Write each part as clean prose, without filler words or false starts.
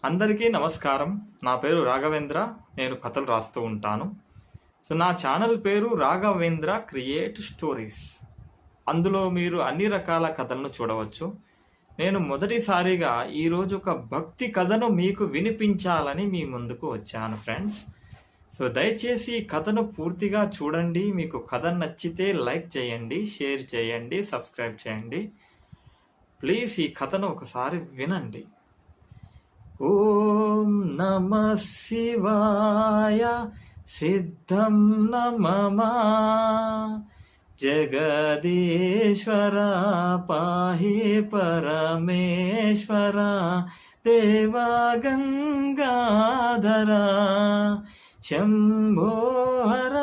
అందరికీ నమస్కారం. నా పేరు రాఘవేంద్ర. నేను కథలు రాస్తూ ఉంటాను. నా ఛానల్ పేరు రాఘవేంద్ర క్రియేట్ స్టోరీస్. అందులో మీరు అన్ని రకాల కథలను చూడవచ్చు. నేను మొదటిసారిగా ఈరోజు ఒక భక్తి కథను మీకు వినిపించాలని మీ ముందుకు వచ్చాను ఫ్రెండ్స్. దయచేసి ఈ కథను పూర్తిగా చూడండి. మీకు కథ నచ్చితే లైక్ చేయండి, షేర్ చేయండి, సబ్స్క్రైబ్ చేయండి. ప్లీజ్ ఈ కథను ఒకసారి వినండి. ఓం నమః శివాయ సిద్ధం నమమా జగదీశ్వర పాహి పరమేశ్వర దేవా గంగాధర శంభో హర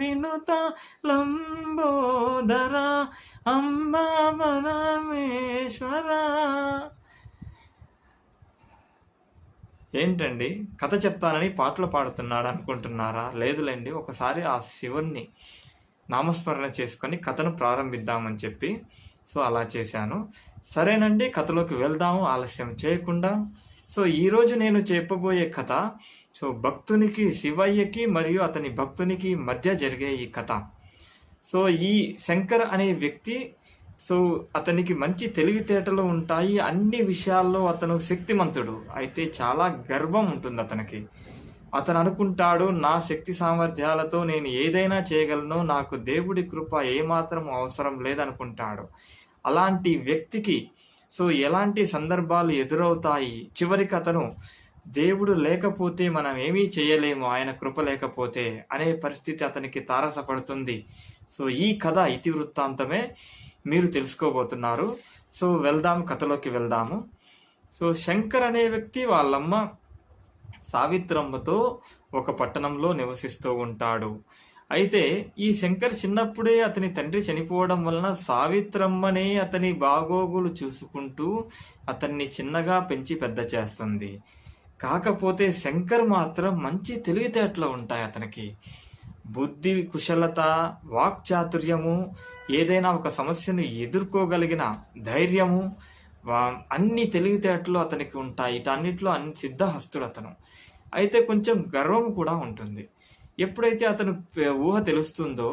వినుత లంబోదర అంబా పరమేశ్వర. ఏంటండి కథ చెప్తానని పాటలు పాడుతున్నాడు అనుకుంటున్నారా? లేదులేండి, ఒకసారి ఆ శివుణ్ణి నామస్మరణ చేసుకొని కథను ప్రారంభిద్దామని చెప్పి అలా చేశాను. సరేనండి, కథలోకి వెళ్దాము ఆలస్యం చేయకుండా. ఈరోజు నేను చెప్పబోయే కథ భక్తునికి, శివయ్యకి మరియు అతని భక్తునికి మధ్య జరిగే ఈ కథ. ఈ శంకర్ అనే వ్యక్తి అతనికి మంచి తెలివితేటలు ఉంటాయి. అన్ని విషయాల్లో అతను శక్తిమంతుడు. అయితే చాలా గర్వం ఉంటుంది అతనికి. అతను అనుకుంటాడు, నా శక్తి సామర్థ్యాలతో నేను ఏదైనా చేయగలను, నాకు దేవుడి కృప ఏమాత్రం అవసరం లేదనుకుంటాడు. అలాంటి వ్యక్తికి ఎలాంటి సందర్భాలు ఎదురవుతాయి, చివరికి అతను దేవుడు లేకపోతే మనం ఏమీ చేయలేము, ఆయన కృప లేకపోతే అనే పరిస్థితి అతనికి తారసపడుతుంది. ఈ కథ ఇతివృత్తాంతమే మీరు తెలుసుకోబోతున్నారు. వెళ్దాం, కథలోకి వెళ్దాము. శంకర్ అనే వ్యక్తి వాళ్ళమ్మ సావిత్రమ్మతో ఒక పట్టణంలో నివసిస్తూ ఉంటాడు. అయితే ఈ శంకర్ చిన్నప్పుడే అతని తండ్రి చనిపోవడం వలన సావిత్రమ్మనే అతని బాగోగులు చూసుకుంటూ అతన్ని చిన్నగా పెంచి పెద్ద చేస్తుంది. కాకపోతే శంకర్ మాత్రం మంచి తెలివితేటలు ఉంటాయి అతనికి. బుద్ధి కుశలత, వాక్చాతుర్యము, ఏదైనా ఒక సమస్యను ఎదుర్కోగలిగిన ధైర్యము, అన్ని తెలివితేటలు అతనికి ఉంటాయి. ఇటన్నిటిలో సిద్ధహస్తుడు అతను. అయితే కొంచెం గర్వం కూడా ఉంటుంది. ఎప్పుడైతే అతను ఊహ తెలుస్తుందో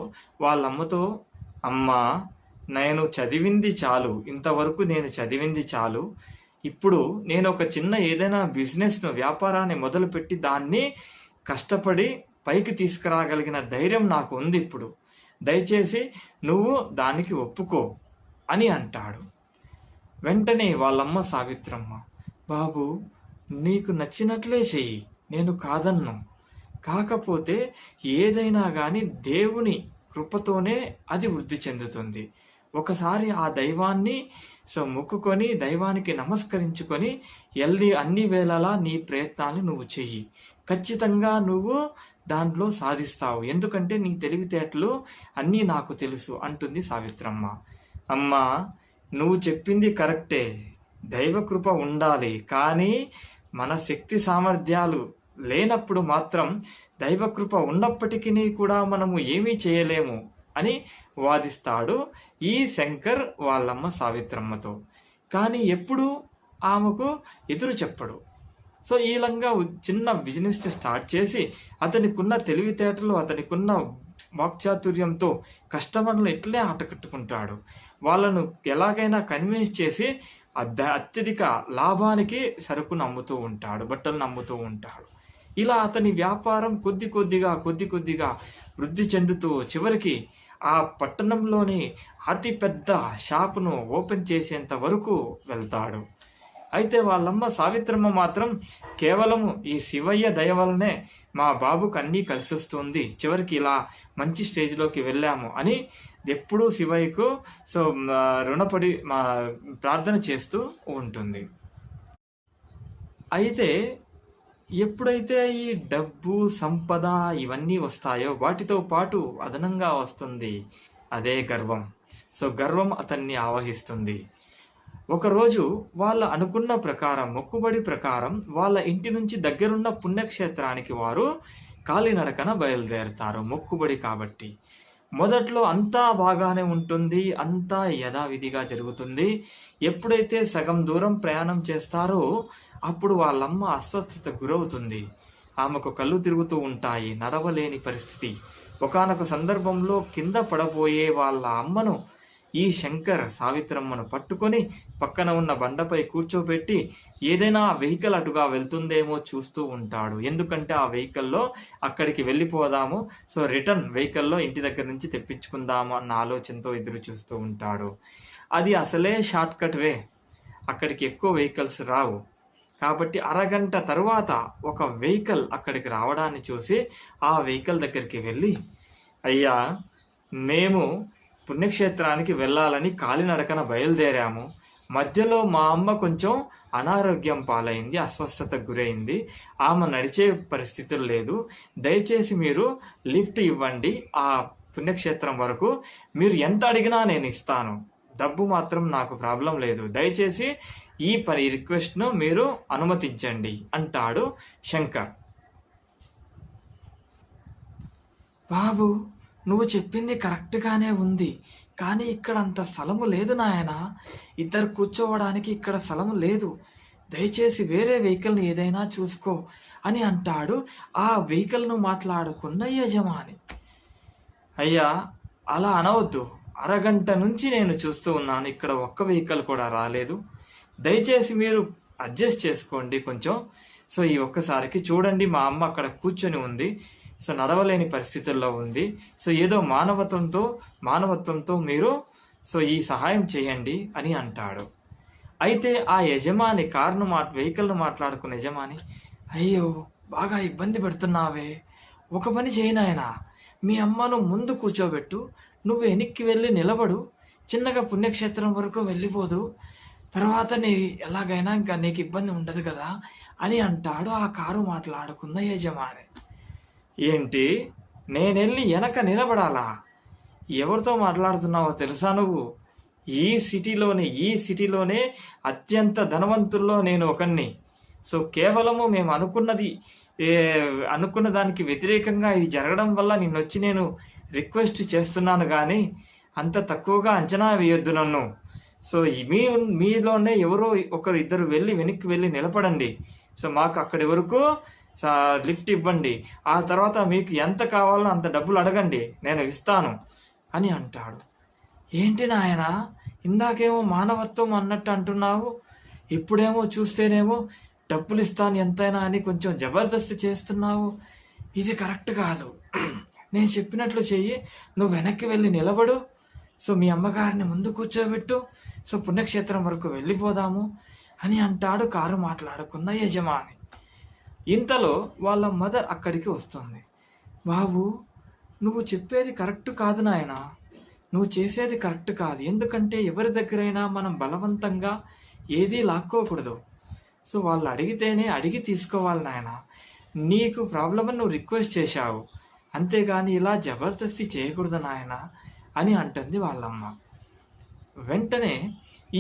వాళ్ళమ్మతో, అమ్మా నేను చదివింది చాలు, ఇంతవరకు నేను చదివింది చాలు, ఇప్పుడు నేను ఒక చిన్న ఏదైనా బిజినెస్ను, వ్యాపారాన్ని మొదలుపెట్టి దాన్ని కష్టపడి పైకి తీసుకురాగలిగిన ధైర్యం నాకు ఉంది. ఇప్పుడు దయచేసి నువ్వు దానికి ఒప్పుకో అని అంటాడు. వెంటనే వాళ్ళమ్మ సావిత్రమ్మ, బాబు నీకు నచ్చినట్లే చెయ్యి, నేను కాదన్ను. కాకపోతే ఏదైనా కానీ దేవుని కృపతోనే అది వృద్ధి చెందుతుంది. ఒకసారి ఆ దైవాన్ని మొక్కుకొని, దైవానికి నమస్కరించుకొని అన్ని వేళలా నీ ప్రయత్నాన్ని నువ్వు చెయ్యి. ఖచ్చితంగా నువ్వు దాంట్లో సాధిస్తావు, ఎందుకంటే నీ తెలివితేటలు అన్నీ నాకు తెలుసు అంటుంది సావిత్రమ్మ. అమ్మా నువ్వు చెప్పింది కరెక్టే, దైవకృప ఉండాలి, కానీ మన శక్తి సామర్థ్యాలు లేనప్పుడు మాత్రం దైవకృప ఉన్నప్పటికీ కూడా మనము ఏమీ చేయలేము అని వాదిస్తాడు ఈ శంకర్ వాళ్ళమ్మ సావిత్రమ్మతో. కానీ ఎప్పుడు ఆమెకు ఎదురు చెప్పడు. ఈలంగా చిన్న బిజినెస్ స్టార్ట్ చేసి అతనికున్న తెలివితేటలు, అతనికున్న వాక్చాతుర్యంతో కస్టమర్లు ఇట్లే ఆటకట్టుకుంటాడు. వాళ్ళను ఎలాగైనా కన్విన్స్ చేసి అత్యధిక లాభానికి సరుకును అమ్ముతూ ఉంటాడు, బట్టలను అమ్ముతూ ఉంటాడు. ఇలా అతని వ్యాపారం కొద్ది కొద్దిగా వృద్ధి చెందుతూ చివరికి ఆ పట్టణంలోని అతిపెద్ద షాపును ఓపెన్ చేసేంత వరకు వెళ్తాడు. అయితే వాళ్ళమ్మ సావిత్రమ్మ మాత్రం కేవలం ఈ శివయ్య దయ వలనే మా బాబుకు అన్నీ కలిసి వస్తుంది, చివరికి ఇలా మంచి స్టేజ్లోకి వెళ్ళాము అని ఎప్పుడూ శివయ్యకు రుణపడి ప్రార్థన చేస్తూ ఉంటుంది. అయితే ఎప్పుడైతే ఈ డబ్బు, సంపద ఇవన్నీ వస్తాయో వాటితో పాటు అదనంగా వస్తుంది అదే గర్వం. గర్వం అతన్ని ఆవహిస్తుంది. ఒకరోజు వాళ్ళ అనుకున్న ప్రకారం, మొక్కుబడి ప్రకారం వాళ్ళ ఇంటి నుంచి దగ్గరున్న పుణ్యక్షేత్రానికి వారు కాలినడకన బయలుదేరుతారు, మొక్కుబడి కాబట్టి. మొదట్లో అంతా బాగానే ఉంటుంది, అంతా యథావిధిగా జరుగుతుంది. ఎప్పుడైతే సగం దూరం ప్రయాణం చేస్తారో అప్పుడు వాళ్ళమ్మ అస్వస్థత గురవుతుంది. ఆమెకు కళ్ళు తిరుగుతూ ఉంటాయి, నడవలేని పరిస్థితి. ఒకానొక సందర్భంలో కింద పడబోయే వాళ్ళ అమ్మను ఈ శంకర్ సావిత్రమ్మను పట్టుకొని పక్కన ఉన్న బండపై కూర్చోబెట్టి ఏదైనా వెహికల్ అటుగా వెళ్తుందేమో చూస్తూ ఉంటాడు. ఎందుకంటే ఆ వెహికల్లో అక్కడికి వెళ్ళిపోదాము, సో రిటర్న్ వెహికల్లో ఇంటి దగ్గర నుంచి తెప్పించుకుందాము అన్న ఆలోచనతో ఎదురు చూస్తూ ఉంటాడు. అది అసలే షార్ట్ కట్ వే, అక్కడికి ఎక్కువ వెహికల్స్ రావు. కాబట్టి అరగంట తరువాత ఒక వెహికల్ అక్కడికి రావడాన్ని చూసి ఆ వెహికల్ దగ్గరికి వెళ్ళి, అయ్యా, మేము పుణ్యక్షేత్రానికి వెళ్ళాలని కాలినడకన బయలుదేరాము. మధ్యలో మా అమ్మ కొంచెం అనారోగ్యం పాలైంది, అస్వస్థతకు గురైంది. ఆమె నడిచే పరిస్థితులు లేదు. దయచేసి మీరు లిఫ్ట్ ఇవ్వండి ఆ పుణ్యక్షేత్రం వరకు. మీరు ఎంత అడిగినా నేను ఇస్తాను, డబ్బు మాత్రం నాకు ప్రాబ్లం లేదు. దయచేసి ఈ రిక్వెస్ట్ను మీరు అనుమతించండి అంటాడు శంకర్. బాబు, నువ్వు చెప్పింది కరెక్ట్గానే ఉంది, కానీ ఇక్కడ అంత స్థలము లేదు నాయనా. ఇద్దరు కూర్చోవడానికి ఇక్కడ స్థలము లేదు. దయచేసి వేరే వెహికల్ని ఏదైనా చూసుకో అని అంటాడు ఆ వెహికల్ను మాట్లాడుకున్న యజమాని. అయ్యా, అలా అనవద్దు. అరగంట నుంచి నేను చూస్తూ ఉన్నాను, ఇక్కడ ఒక్క వెహికల్ కూడా రాలేదు. దయచేసి మీరు అడ్జస్ట్ చేసుకోండి కొంచెం. సో ఈ ఒక్కసారికి చూడండి, మా అమ్మ అక్కడ కూర్చొని ఉంది, సో నడవలేని పరిస్థితుల్లో ఉంది. సో ఏదో మానవత్వంతో మీరు సో ఈ సహాయం చేయండి అని అంటాడు. అయితే ఆ యజమాని వెహికల్ను మాట్లాడుకున్న యజమాని, అయ్యో బాగా ఇబ్బంది పెడుతున్నావే, ఒక పని చేయనాయనా, మీ అమ్మను ముందు కూర్చోబెట్టు, నువ్వు వెనక్కి వెళ్ళి నిలబడు, చిన్నగా పుణ్యక్షేత్రం వరకు వెళ్ళిపోదు, తర్వాత ఎలాగైనా ఇంకా నీకు ఇబ్బంది ఉండదు కదా అని అంటాడు ఆ కారు మాట్లాడుకున్న యజమాని. ఏంటి, నేనెళ్ళి వెనక నిలబడాలా? ఎవరితో మాట్లాడుతున్నావో తెలుసా నువ్వు? ఈ సిటీలోనే అత్యంత ధనవంతుల్లో నేను ఒకన్ని. సో కేవలము మేము అనుకున్న దానికి వ్యతిరేకంగా ఇది జరగడం వల్ల నిన్నొచ్చి నేను రిక్వెస్ట్ చేస్తున్నాను, కానీ అంత తక్కువగా అంచనా వేయొద్దు నన్ను. సో మీలోనే ఎవరో ఇద్దరు వెనక్కి వెళ్ళి నిలబడండి. సో మాకు అక్కడి వరకు లిఫ్ట్ ఇవ్వండి, ఆ తర్వాత మీకు ఎంత కావాలో అంత డబ్బులు అడగండి, నేను ఇస్తాను అని అంటాడు. ఏంటి నాయనా, ఇందాకేమో మానవత్వం అన్నట్టు అంటున్నావు, ఇప్పుడేమో చూస్తేనేమో డబ్బులు ఇస్తాను ఎంతైనా అని కొంచెం జబర్దస్త్ చేస్తున్నావు. ఇది కరెక్ట్ కాదు. నేను చెప్పినట్లు చెయ్యి, నువ్వు వెనక్కి వెళ్ళి నిలబడు, సో మీ అమ్మగారిని ముందు కూర్చోబెట్టు, సో పుణ్యక్షేత్రం వరకు వెళ్ళిపోదాము అని అంటాడు కారు మాట్లాడుకున్న యజమాని. ఇంతలో వాళ్ళ మదర్ అక్కడికి వస్తుంది. బాబు, నువ్వు చెప్పేది కరెక్ట్ కాదు నాయనా, నువ్వు చేసేది కరెక్ట్ కాదు. ఎందుకంటే ఎవరి దగ్గరైనా మనం బలవంతంగా ఏదీ లాక్కోకూడదు. సో వాళ్ళు అడిగితేనే అడిగి తీసుకోవాలి నాయనా. నీకు ప్రాబ్లం అని నువ్వు రిక్వెస్ట్ చేశావు, అంతేగాని ఇలా జబర్దస్తి చేయకూడదు నాయన అని అంటుంది వాళ్ళమ్మ. వెంటనే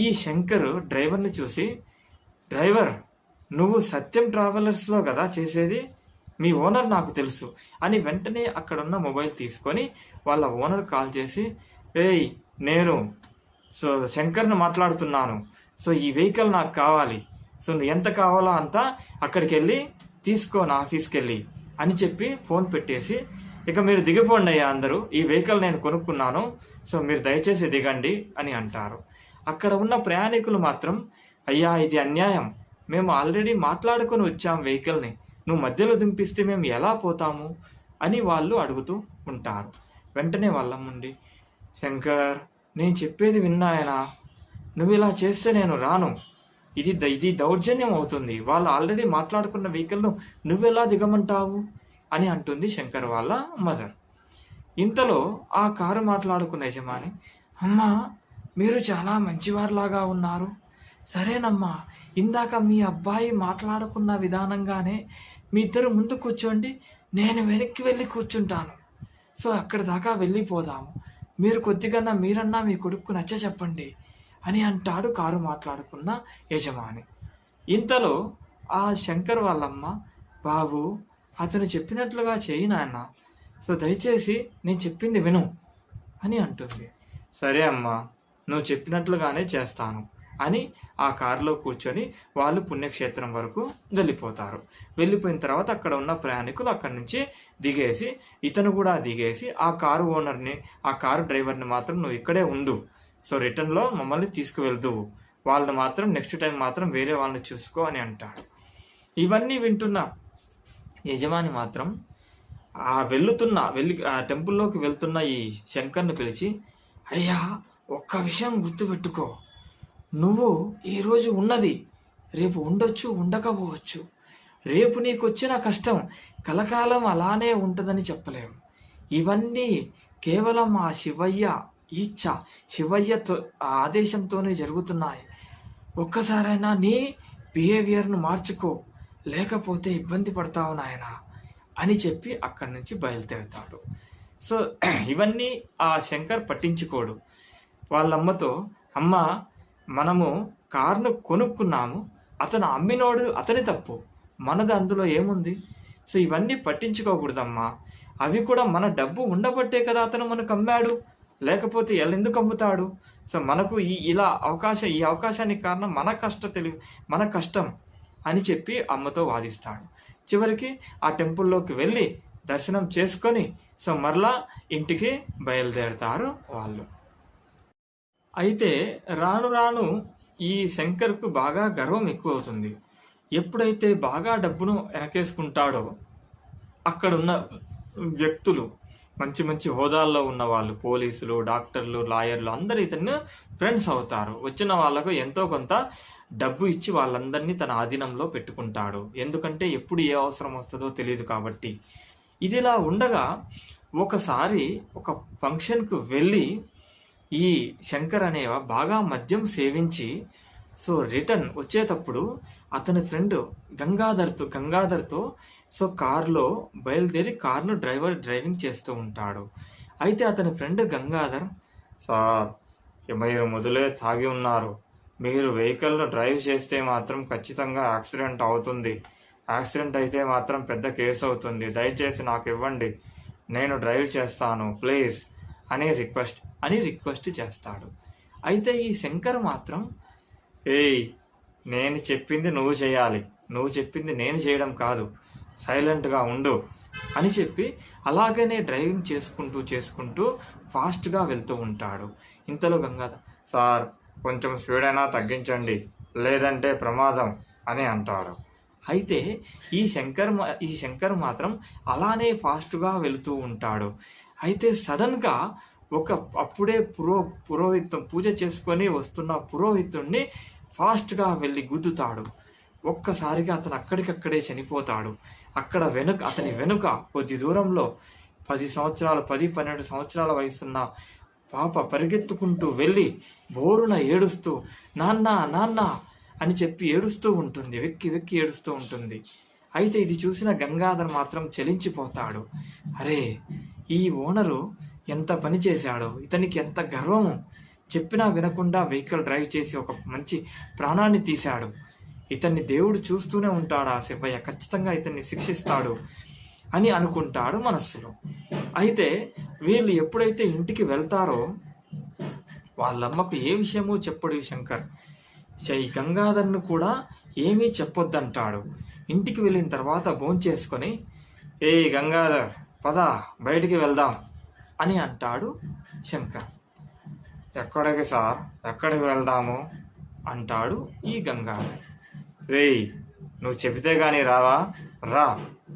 ఈ శంకర్ డ్రైవర్ని చూసి, డ్రైవర్, నువ్వు సత్యం ట్రావెలర్స్లో కదా చేసేది, మీ ఓనర్ నాకు తెలుసు అని వెంటనే అక్కడున్న మొబైల్ తీసుకొని వాళ్ళ ఓనర్ కాల్ చేసి, ఏయ్ నేను సో శంకర్ని మాట్లాడుతున్నాను, సో ఈ వెహికల్ నాకు కావాలి, సో నువ్వు ఎంత కావాలో అంత అక్కడికి వెళ్ళి తీసుకో నా ఆఫీస్కి వెళ్ళి అని చెప్పి ఫోన్ పెట్టేసి, ఇక మీరు దిగిపోండి అయ్యా అందరూ, ఈ వెహికల్ నేను కొనుక్కున్నాను, సో మీరు దయచేసి దిగండి అని అంటారు. అక్కడ ఉన్న ప్రయాణికులు మాత్రం, అయ్యా ఇది అన్యాయం, మేము ఆల్రెడీ మాట్లాడుకొని వచ్చాం వెహికల్ని, నువ్వు మధ్యలో దింపిస్తే మేము ఎలా పోతాము అని వాళ్ళు అడుగుతూ ఉంటారు. వెంటనే వాళ్ళమ్ముండి, శంకర్, నేను చెప్పేది విన్నాయనా, నువ్వు ఇలా చేస్తే నేను రాను, ఇది దౌర్జన్యం అవుతుంది, వాళ్ళు ఆల్రెడీ మాట్లాడుకున్న వెహికల్ను నువ్వెలా దిగమంటావు అని అంటుంది శంకర్ వాళ్ళ మదర్. ఇంతలో ఆ కారు మాట్లాడుకున్న యజమాని, అమ్మా మీరు చాలా మంచివారిలాగా ఉన్నారు, సరేనమ్మా, ఇందాక మీ అబ్బాయి మాట్లాడుకున్న విధానంగానే మీ ఇద్దరు ముందు కూర్చోండి, నేను వెనక్కి వెళ్ళి కూర్చుంటాను, సో అక్కడి దాకా వెళ్ళిపోదాము, మీరు కొద్దిగా మీరన్నా మీ కొడుకు నచ్చ చెప్పండి అని అంటాడు కారు మాట్లాడుకున్న యజమాని. ఇంతలో ఆ శంకర్ వాళ్ళమ్మ, బాబు అతను చెప్పినట్లుగా చేయి నాన్న, సో దయచేసి నేను చెప్పింది విను, అని అంటుంది. సరే అమ్మా, నువ్వు చెప్పినట్లుగానే చేస్తాను అని ఆ కారులో కూర్చొని వాళ్ళు పుణ్యక్షేత్రం వరకు వెళ్ళిపోతారు. వెళ్ళిపోయిన తర్వాత అక్కడ ఉన్న ప్రయాణికులు అక్కడి నుంచి దిగేసి, ఇతను కూడా దిగేసి ఆ కారు ఓనర్ని, ఆ కారు డ్రైవర్ని మాత్రం నువ్వు ఇక్కడే ఉండు, సో రిటర్న్లో మమ్మల్ని తీసుకువెళ్దువు, వాళ్ళని మాత్రం నెక్స్ట్ టైం మాత్రం వేరే వాళ్ళని చూసుకో అని అంటాడు. ఇవన్నీ వింటున్న యజమాని మాత్రం ఆ టెంపుల్లోకి వెళ్తున్న ఈ శంకర్ని పిలిచి, అయ్యా ఒక్క విషయం గుర్తుపెట్టుకో, నువ్వు ఈరోజు ఉన్నది రేపు ఉండొచ్చు, ఉండకపోవచ్చు. రేపు నీకు వచ్చిన కష్టం కలకాలం అలానే ఉంటుందని చెప్పలేము. ఇవన్నీ కేవలం ఆ శివయ్య ఇచ్చ, శివయ్యతో ఆదేశంతోనే జరుగుతున్నాయి. ఒక్కసారైనా నీ బిహేవియర్ను మార్చుకో, లేకపోతే ఇబ్బంది పడతావు నాయనా అని చెప్పి అక్కడి నుంచి బయలుదేరుతాడు. సో ఇవన్నీ ఆ శంకర్ పట్టించుకోడు. వాళ్ళమ్మతో, అమ్మ మనము కార్ను కొనుక్కున్నాము, అతను అమ్మినోడు అతని తప్పు, మనది అందులో ఏముంది, సో ఇవన్నీ పట్టించుకోకూడదమ్మా, అవి కూడా మన డబ్బు ఉండబట్టే కదా అతను మనకు అమ్మాడు, లేకపోతే ఎందుకు అమ్ముతాడు, సో మనకు ఈ అవకాశానికి కారణం మన కష్టం అని చెప్పి అమ్మతో వాదిస్తాడు. చివరికి ఆ టెంపుల్లోకి వెళ్ళి దర్శనం చేసుకొని సో మరలా ఇంటికి బయలుదేరుతారు వాళ్ళు. అయితే రాను రాను ఈ శంకర్కు బాగా గర్వం ఎక్కువ అవుతుంది. ఎప్పుడైతే బాగా డబ్బును వెనకేసుకుంటాడో అక్కడున్న వ్యక్తులు, మంచి మంచి హోదాల్లో ఉన్న వాళ్ళు, పోలీసులు, డాక్టర్లు, లాయర్లు అందరూ ఇతన్ని ఫ్రెండ్స్ అవుతారు. వచ్చిన వాళ్ళకు ఎంతో కొంత డబ్బు ఇచ్చి వాళ్ళందరినీ తన ఆధీనంలో పెట్టుకుంటాడు. ఎందుకంటే ఎప్పుడు ఏ అవసరం వస్తుందో తెలియదు కాబట్టి. ఇదిలా ఉండగా ఒకసారి ఒక ఫంక్షన్కు వెళ్ళి ఈ శంకర్ అనేవ బాగా మద్యం సేవించి సో రిటర్న్ వచ్చేటప్పుడు అతని ఫ్రెండ్ గంగాధర్తో సో కారులో బయలుదేరి కార్ను డ్రైవింగ్ చేస్తూ ఉంటాడు. అయితే అతని ఫ్రెండ్ గంగాధర్, సార్ మీరు మొదలే తాగి ఉన్నారు, మీరు వెహికల్ను డ్రైవ్ చేస్తే మాత్రం ఖచ్చితంగా యాక్సిడెంట్ అవుతుంది, యాక్సిడెంట్ అయితే మాత్రం పెద్ద కేసు అవుతుంది, దయచేసి నాకు ఇవ్వండి, నేను డ్రైవ్ చేస్తాను ప్లీజ్ అని రిక్వెస్ట్ చేస్తాడు. అయితే ఈ శంకర్ మాత్రం, నేను చెప్పింది నువ్వు చేయాలి, నువ్వు చెప్పింది నేను చేయడం కాదు, సైలెంట్గా ఉండు అని చెప్పి అలాగనే డ్రైవింగ్ చేసుకుంటూ ఫాస్ట్గా వెళ్తూ ఉంటాడు. ఇంతలో గంగాధర్, సార్ కొంచెం స్పీడ్ అయినా తగ్గించండి, లేదంటే ప్రమాదం అని అంటాడు. అయితే ఈ శంకర్ మాత్రం అలానే ఫాస్ట్గా వెళుతూ ఉంటాడు. అయితే సడన్గా అప్పుడే పూజ చేసుకొని వస్తున్న పురోహితుడిని ఫాస్ట్గా వెళ్ళి గుద్దుతాడు. ఒక్కసారిగా అతను అక్కడికక్కడే చనిపోతాడు. అతని వెనుక కొద్ది దూరంలో 10-12 సంవత్సరాల వయసున్న పాప పరిగెత్తుకుంటూ వెళ్ళి బోరున ఏడుస్తూ నాన్న అని చెప్పి ఏడుస్తూ ఉంటుంది, వెక్కి ఏడుస్తూ ఉంటుంది. అయితే ఇది చూసిన గంగాధర్ మాత్రం చలించిపోతాడు. అరే, ఈ ఓనరు ఎంత పని చేశాడో, ఇతనికి ఎంత గర్వము, చెప్పినా వినకుండా వెహికల్ డ్రైవ్ చేసి ఒక మంచి ప్రాణాన్ని తీశాడు, ఇతన్ని దేవుడు చూస్తూనే ఉంటాడా శివయ్య, ఖచ్చితంగా ఇతన్ని శిక్షిస్తాడు అని అనుకుంటాడు మనస్సులో. అయితే వీళ్ళు ఎప్పుడైతే ఇంటికి వెళ్తారో వాళ్ళమ్మకు ఏ విషయమూ చెప్పడు ఈ శంకర్. ఈ గంగాధర్ను కూడా ఏమీ చెప్పొద్దంటాడు. ఇంటికి వెళ్ళిన తర్వాత భోంచేసుకొని, గంగాధర్ పద బయటికి వెళ్దాం అని అంటాడు శంకర్. ఎక్కడికి సార్, ఎక్కడికి వెళ్దాము అంటాడు ఈ గంగాధర్. నువ్వు చెబితే కానీ రావా, రా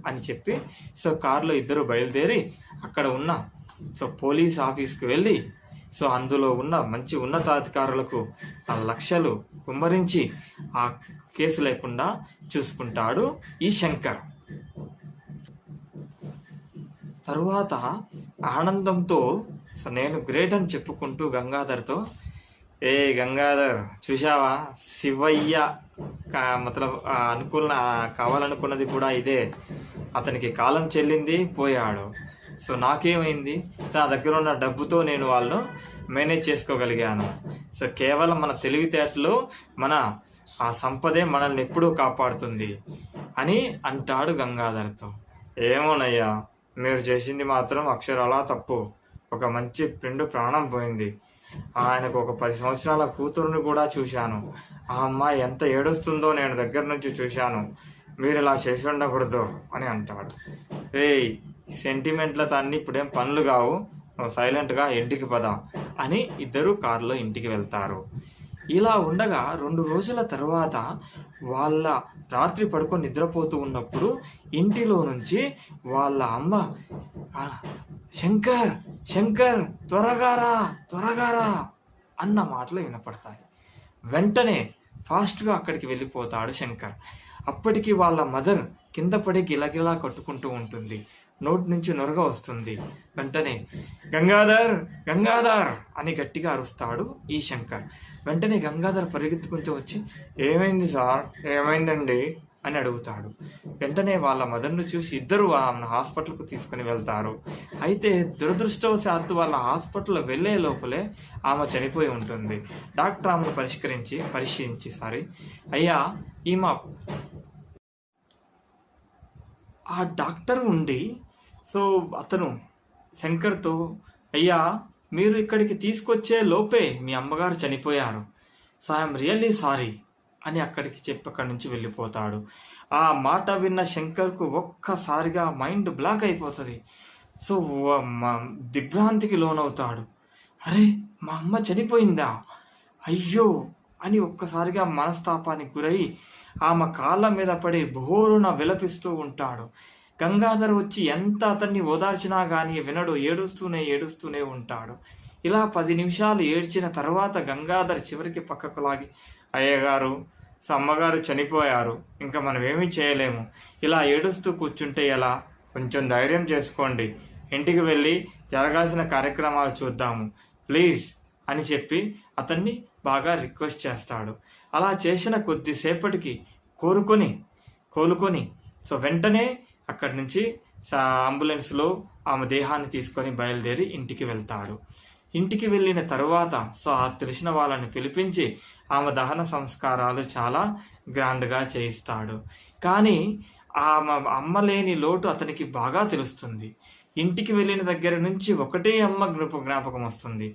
అని చెప్పి సో కారులో ఇద్దరు బయలుదేరి అక్కడ ఉన్న సో పోలీస్ ఆఫీస్కి వెళ్ళి సో అందులో ఉన్న మంచి ఉన్నతాధికారులకు ఆ లక్షలు కుమ్మరించి ఆ కేసు లేకుండా చూసుకుంటాడు ఈ శంకర్. తరువాత ఆనందంతో నేను గ్రేట్ అని చెప్పుకుంటూ గంగాధర్తో, గంగాధర్ చూశావా, శివయ్య కావాలనుకున్నది కూడా ఇదే, అతనికి కాలం చెల్లింది, పోయాడు. సో నాకేమైంది, నా దగ్గర ఉన్న డబ్బుతో నేను వాళ్ళను మేనేజ్ చేసుకోగలిగాను. సో కేవలం మన తెలివితేటలు, మన ఆ సంపదే మనల్ని ఎప్పుడూ కాపాడుతుంది అని అంటాడు గంగాధర్తో. ఏమోనయ్యా, మీరు చేసింది మాత్రం అక్షరాలా తప్పు, ఒక మంచి ఫ్రెండ్ ప్రాణం పోయింది. ఆయనకు ఒక 10 సంవత్సరాల కూతురుని కూడా చూశాను. ఆ అమ్మాయి ఎంత ఏడుస్తుందో నేను దగ్గర నుంచి చూశాను. మీరు ఇలా చేసి ఉండకూడదు అని అంటాడు. ఏయ్, సెంటిమెంట్లతో అన్ని ఇప్పుడేం పనులు కావు, నువ్వు సైలెంట్గా ఇంటికి పద అని ఇద్దరు కారులో ఇంటికి వెళ్తారు. ఇలా ఉండగా 2 రోజుల తర్వాత వాళ్ళ రాత్రి పడుకొని నిద్రపోతూ ఉన్నప్పుడు ఇంటిలో నుంచి వాళ్ళ అమ్మ, శంకర్ శంకర్ త్వరగా రా అన్న మాటలు వినపడతాయి. వెంటనే ఫాస్ట్గా అక్కడికి వెళ్ళిపోతాడు శంకర్. అప్పటికి వాళ్ళ మదర్ కింద పడి గిలగిలా కట్టుకుంటూ ఉంటుంది. నోటి నుంచి నొరగ వస్తుంది. వెంటనే గంగాధర్ అని గట్టిగా అరుస్తాడు ఈ శంకర్. వెంటనే గంగాధర్ పరిగెత్తుకుంటూ వచ్చి, ఏమైంది సార్, ఏమైందండి అని అడుగుతాడు. వెంటనే వాళ్ళ మదర్ను చూసి ఇద్దరు ఆమెను హాస్పిటల్కు తీసుకుని వెళ్తారు. అయితే దురదృష్టవశాత్తు వాళ్ళ హాస్పిటల్ వెళ్ళే లోపలే ఆమె చనిపోయి ఉంటుంది. డాక్టర్ ఆమెను పరిశీలించి అయ్యా, ఈమె ఆ డాక్టర్ ఉండి అతను శంకర్తో, అయ్యా మీరు ఇక్కడికి తీసుకొచ్చే లోపే మీ అమ్మగారు చనిపోయారు, ఐఎమ్ రియల్లీ సారీ అని అక్కడి నుంచి వెళ్ళిపోతాడు. ఆ మాట విన్న శంకర్కు ఒక్కసారిగా మైండ్ బ్లాక్ అయిపోతుంది. దిగ్భ్రాంతికి లోనవుతాడు. అరే, మా అమ్మ చనిపోయిందా, అయ్యో అని ఒక్కసారిగా మనస్తాపానికి గురై ఆమె కాళ్ళ మీద పడి బోరున విలపిస్తూ ఉంటాడు. గంగాధర్ వచ్చి ఎంత అతన్ని ఓదార్చినా కానీ వినడు. ఏడుస్తూనే ఉంటాడు. ఇలా 10 నిమిషాలు ఏడ్చిన తర్వాత గంగాధర్ చివరికి పక్కకు లాగి, అయ్యగారు, అమ్మగారు చనిపోయారు, ఇంకా మనం ఏమీ చేయలేము, ఇలా ఏడుస్తూ కూర్చుంటే ఎలా, కొంచెం ధైర్యం చేసుకోండి, ఇంటికి వెళ్ళి జరగాల్సిన కార్యక్రమాలు చూద్దాము ప్లీజ్ అని చెప్పి అతన్ని బాగా రిక్వెస్ట్ చేస్తాడు. అలా చేసిన కొద్దిసేపటికి కోలుకొని వెంటనే అక్కడి నుంచి అంబులెన్స్లో ఆమె దేహాన్ని తీసుకొని బయలుదేరి ఇంటికి వెళ్తాడు. ఇంటికి వెళ్ళిన తరువాత తెలిసిన వాళ్ళని పిలిపించి ఆమె దహన సంస్కారాలు చాలా గ్రాండ్గా చేయిస్తాడు. కానీ ఆమె అమ్మ లేని లోటు అతనికి బాగా తెలుస్తుంది. ఇంటికి వెళ్ళిన దగ్గర నుంచి ఒకటే అమ్మ జ్ఞాపకం వస్తుంది.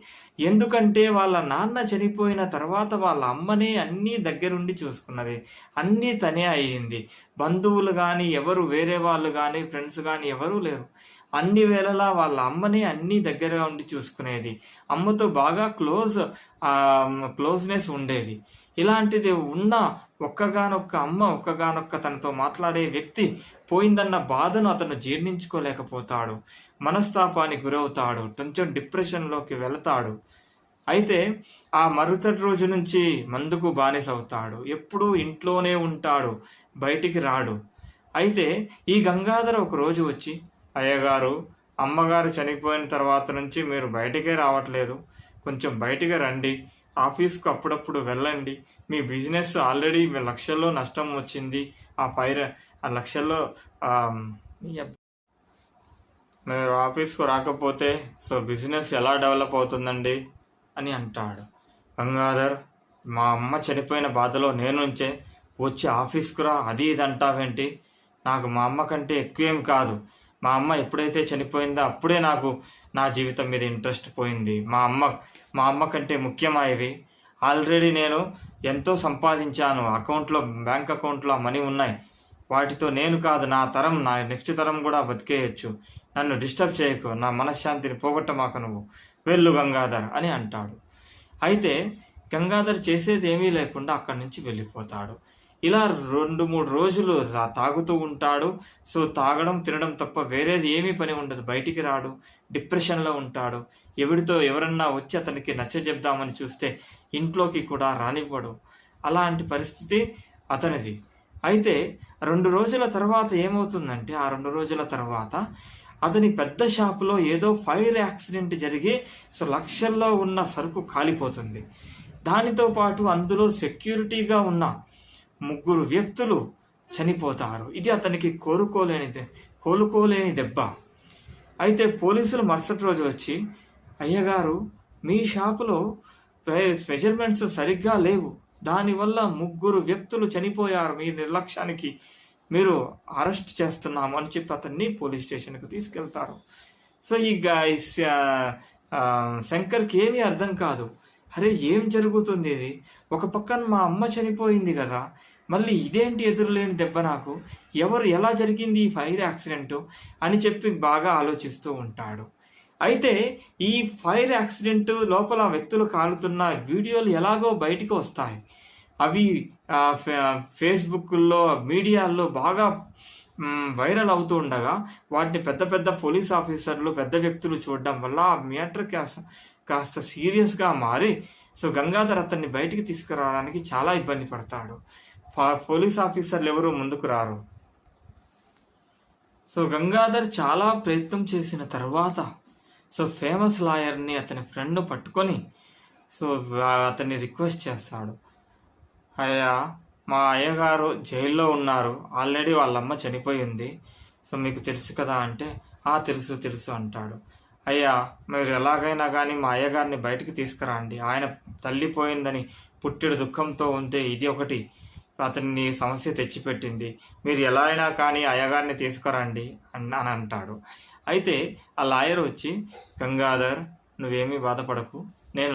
ఎందుకంటే వాళ్ళ నాన్న చనిపోయిన తర్వాత వాళ్ళ అమ్మనే అన్నీ దగ్గరుండి చూసుకున్నది, అన్నీ తనే అయ్యింది. బంధువులు కానీ ఎవరు, వేరే వాళ్ళు కానీ ఫ్రెండ్స్ కానీ ఎవరూ లేరు. అన్ని వేళలా వాళ్ళ అమ్మనే అన్ని దగ్గరగా ఉండి చూసుకునేది. అమ్మతో బాగా క్లోజ్నెస్ ఉండేది. ఇలాంటిది ఉన్న ఒక్కగానొక్క తనతో మాట్లాడే వ్యక్తి పోయిందన్న బాధను అతను జీర్ణించుకోలేకపోతాడు. మనస్తాపానికి గురవుతాడు. కొంచెం డిప్రెషన్లోకి వెళతాడు. అయితే ఆ మరుసటి రోజు నుంచి మందుకు బానిసవుతాడు. ఎప్పుడూ ఇంట్లోనే ఉంటాడు, బయటికి రాడు. అయితే ఈ గంగాధర్ ఒక రోజు వచ్చి, అయ్యగారు, అమ్మగారు చనిపోయిన తర్వాత నుంచి మీరు బయటికే రావట్లేదు, కొంచెం బయటికి రండి, ఆఫీస్కు అప్పుడప్పుడు వెళ్ళండి, మీ బిజినెస్ ఆల్రెడీ లక్షల్లో నష్టం వచ్చింది, ఆ లక్షల్లో మీరు ఆఫీస్కు రాకపోతే బిజినెస్ ఎలా డెవలప్ అవుతుందండి అని అంటాడు. గంగాధర్, మా అమ్మ చనిపోయిన బాధలో నేనుంచే వచ్చి ఆఫీస్కు రా, అది ఇది అంటావేంటి, నాకు మా అమ్మ కంటే ఎక్కువేం కాదు, మా అమ్మ ఎప్పుడైతే చనిపోయిందో అప్పుడే నాకు నా జీవితం మీద ఇంట్రెస్ట్ పోయింది. మా అమ్మ కంటే ముఖ్యమైనవి. ఆల్రెడీ నేను ఎంతో సంపాదించాను, బ్యాంక్ అకౌంట్లో మనీ ఉన్నాయి, వాటితో నేను కాదు నా నెక్స్ట్ తరం కూడా బతికేయచ్చు, నన్ను డిస్టర్బ్ చేయకు, నా మనశ్శాంతిని పోగొట్టమాక, నువ్వు వెళ్ళు గంగాధర్ అని అంటాడు. అయితే గంగాధర్ చేసేది ఏమీ లేకుండా అక్కడి నుంచి వెళ్ళిపోతాడు. ఇలా 2-3 రోజులు తాగుతూ ఉంటాడు. తాగడం తినడం తప్ప వేరేది ఏమీ పని ఉండదు. బయటికి రాడు, డిప్రెషన్లో ఉంటాడు. ఎవరన్నా వచ్చి అతనికి నచ్చజెప్దామని చూస్తే ఇంట్లోకి కూడా రానివ్వడు. అలాంటి పరిస్థితి అతనిది. అయితే 2 రోజుల తర్వాత ఏమవుతుందంటే, ఆ 2 రోజుల తర్వాత అతని పెద్ద షాపులో ఏదో ఫైర్ యాక్సిడెంట్ జరిగి లక్షల్లో ఉన్న సరుకు కాలిపోతుంది. దానితో పాటు అందులో సెక్యూరిటీగా ఉన్న 3 వ్యక్తులు చనిపోతారు. ఇది అతనికి కోలుకోలేని దెబ్బ. అయితే పోలీసులు మరుసటి రోజు వచ్చి, అయ్యగారు, మీ షాపులో మెజర్మెంట్స్ సరిగ్గా లేవు, దానివల్ల 3 వ్యక్తులు చనిపోయారు, మీ నిర్లక్ష్యానికి మీరు అరెస్ట్ చేస్తున్నాము అని చెప్పి అతన్ని పోలీస్ స్టేషన్కి తీసుకెళ్తారు. సో శంకర్కి ఏమీ అర్థం కాదు. అరే ఏం జరుగుతుంది ఇది? ఒక పక్కన మా అమ్మ చనిపోయింది కదా, మళ్ళీ ఇదేంటి ఎదురులేని దెబ్బ నాకు? ఎలా జరిగింది ఈ ఫైర్ యాక్సిడెంట్ అని చెప్పి బాగా ఆలోచిస్తూ ఉంటాడు. అయితే ఈ ఫైర్ యాక్సిడెంట్ లోపల వ్యక్తులు కాలుతున్న వీడియోలు ఎలాగో బయటికి వస్తాయి. అవి ఫేస్బుక్లో మీడియాల్లో బాగా వైరల్ అవుతూ ఉండగా వాటిని పెద్ద పెద్ద పోలీస్ ఆఫీసర్లు, పెద్ద వ్యక్తులు చూడడం వల్ల ఆ మ్యాటర్ కాస్త సీరియస్గా మారి సో గంగాధర్ అతన్ని బయటికి తీసుకురావడానికి చాలా ఇబ్బంది పడతాడు. పోలీస్ ఆఫీసర్లు ఎవరు ముందుకు రారు. సో గంగాధర్ చాలా ప్రయత్నం చేసిన తర్వాత సో ఫేమస్ లాయర్ని అతని ఫ్రెండ్ పట్టుకొని సో అతన్ని రిక్వెస్ట్ చేస్తాడు. అయ్యా, మా అయ్యగారు జైల్లో ఉన్నారు, ఆల్రెడీ వాళ్ళమ్మ చనిపోయింది, సో మీకు తెలుసు కదా అంటే తెలుసు తెలుసు అంటాడు. అయ్యా, మీరు ఎలాగైనా కానీ మా అయ్యగారిని బయటికి తీసుకురండి, ఆయన తల్లిపోయిందని పుట్టెడు దుఃఖంతో ఉంటే ఇది ఒకటి అతన్ని సమస్య తెచ్చిపెట్టింది, మీరు ఎలా అయినా కానీ అయ్యగారిని తీసుకురండి అని అంటాడు. అయితే ఆ లాయర్ వచ్చి, గంగాధర్ నువ్వేమీ బాధపడకు, నేను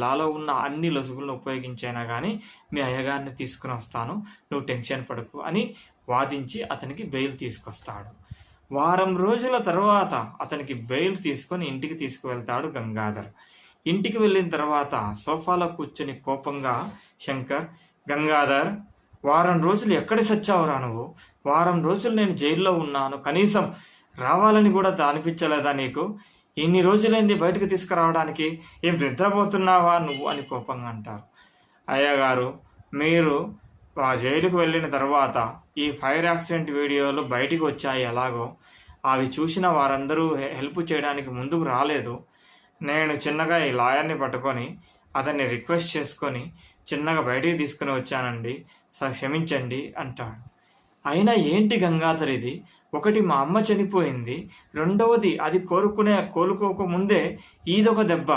లాలో ఉన్న అన్ని లొసుగులను ఉపయోగించైనా కానీ మీ అయ్యగారిని తీసుకుని వస్తాను, నువ్వు టెన్షన్ పడకు అని వాదించి అతనికి బెయిల్ తీసుకొస్తాడు. వారం రోజుల తర్వాత అతనికి బెయిల్ తీసుకొని ఇంటికి తీసుకువెళ్తాడు గంగాధర్. ఇంటికి వెళ్ళిన తర్వాత సోఫాలో కూర్చొని కోపంగా శంకర్, గంగాధర్ వారం రోజులు ఎక్కడ సచ్చావురా నువ్వు? వారం రోజులు నేను జైల్లో ఉన్నాను, కనీసం రావాలని కూడా అనిపించలేదా నీకు? ఇన్ని రోజులైంది బయటకు తీసుకురావడానికి, ఏం నిద్రపోతున్నావా నువ్వు అని కోపంగా అంటారు. అయ్యగారు, మీరు జైలుకు వెళ్ళిన తర్వాత ఈ ఫైర్ యాక్సిడెంట్ వీడియోలు బయటికి వచ్చాయి, ఎలాగో అవి చూసిన వారందరూ హెల్ప్ చేయడానికి ముందుకు రాలేదు. నేను చిన్నగా ఈ లాయర్ని పట్టుకొని అతన్ని రిక్వెస్ట్ చేసుకొని చిన్నగా బయటికి తీసుకుని వచ్చానండి, క్షమించండి అంటాడు. అయినా ఏంటి గంగాధర్ ఇది? ఒకటి మా అమ్మ చనిపోయింది, రెండవది అది కోలుకోకముందే ఈదొక దెబ్బ,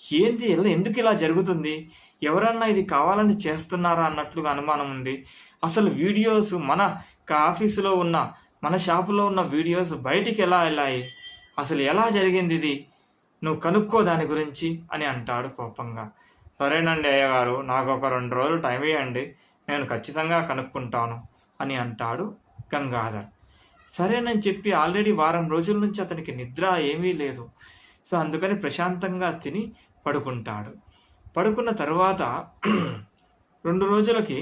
ఏంది ఎందుకు ఇలా జరుగుతుంది? ఎవరన్నా ఇది కావాలని చేస్తున్నారా అన్నట్లుగా అనుమానం ఉంది. అసలు వీడియోస్ మన ఆఫీసులో ఉన్న మన షాపులో ఉన్న వీడియోస్ బయటికి ఎలా వెళ్ళాయి? అసలు ఎలా జరిగింది ఇది? నువ్వు కనుక్కో దాని గురించి అని అంటాడు కోపంగా. సరేనండి అయ్యగారు, నాకు ఒక 2 రోజులు టైం ఇవ్వండి, నేను ఖచ్చితంగా కనుక్కుంటాను అని అంటాడు గంగాధర్. సరేనని చెప్పి ఆల్రెడీ వారం రోజుల నుంచి అతనికి నిద్ర ఏమీ లేదు. సో అందుకని ప్రశాంతంగా తిని పడుకుంటాడు. పడుకున్న తర్వాత 2 రోజులకి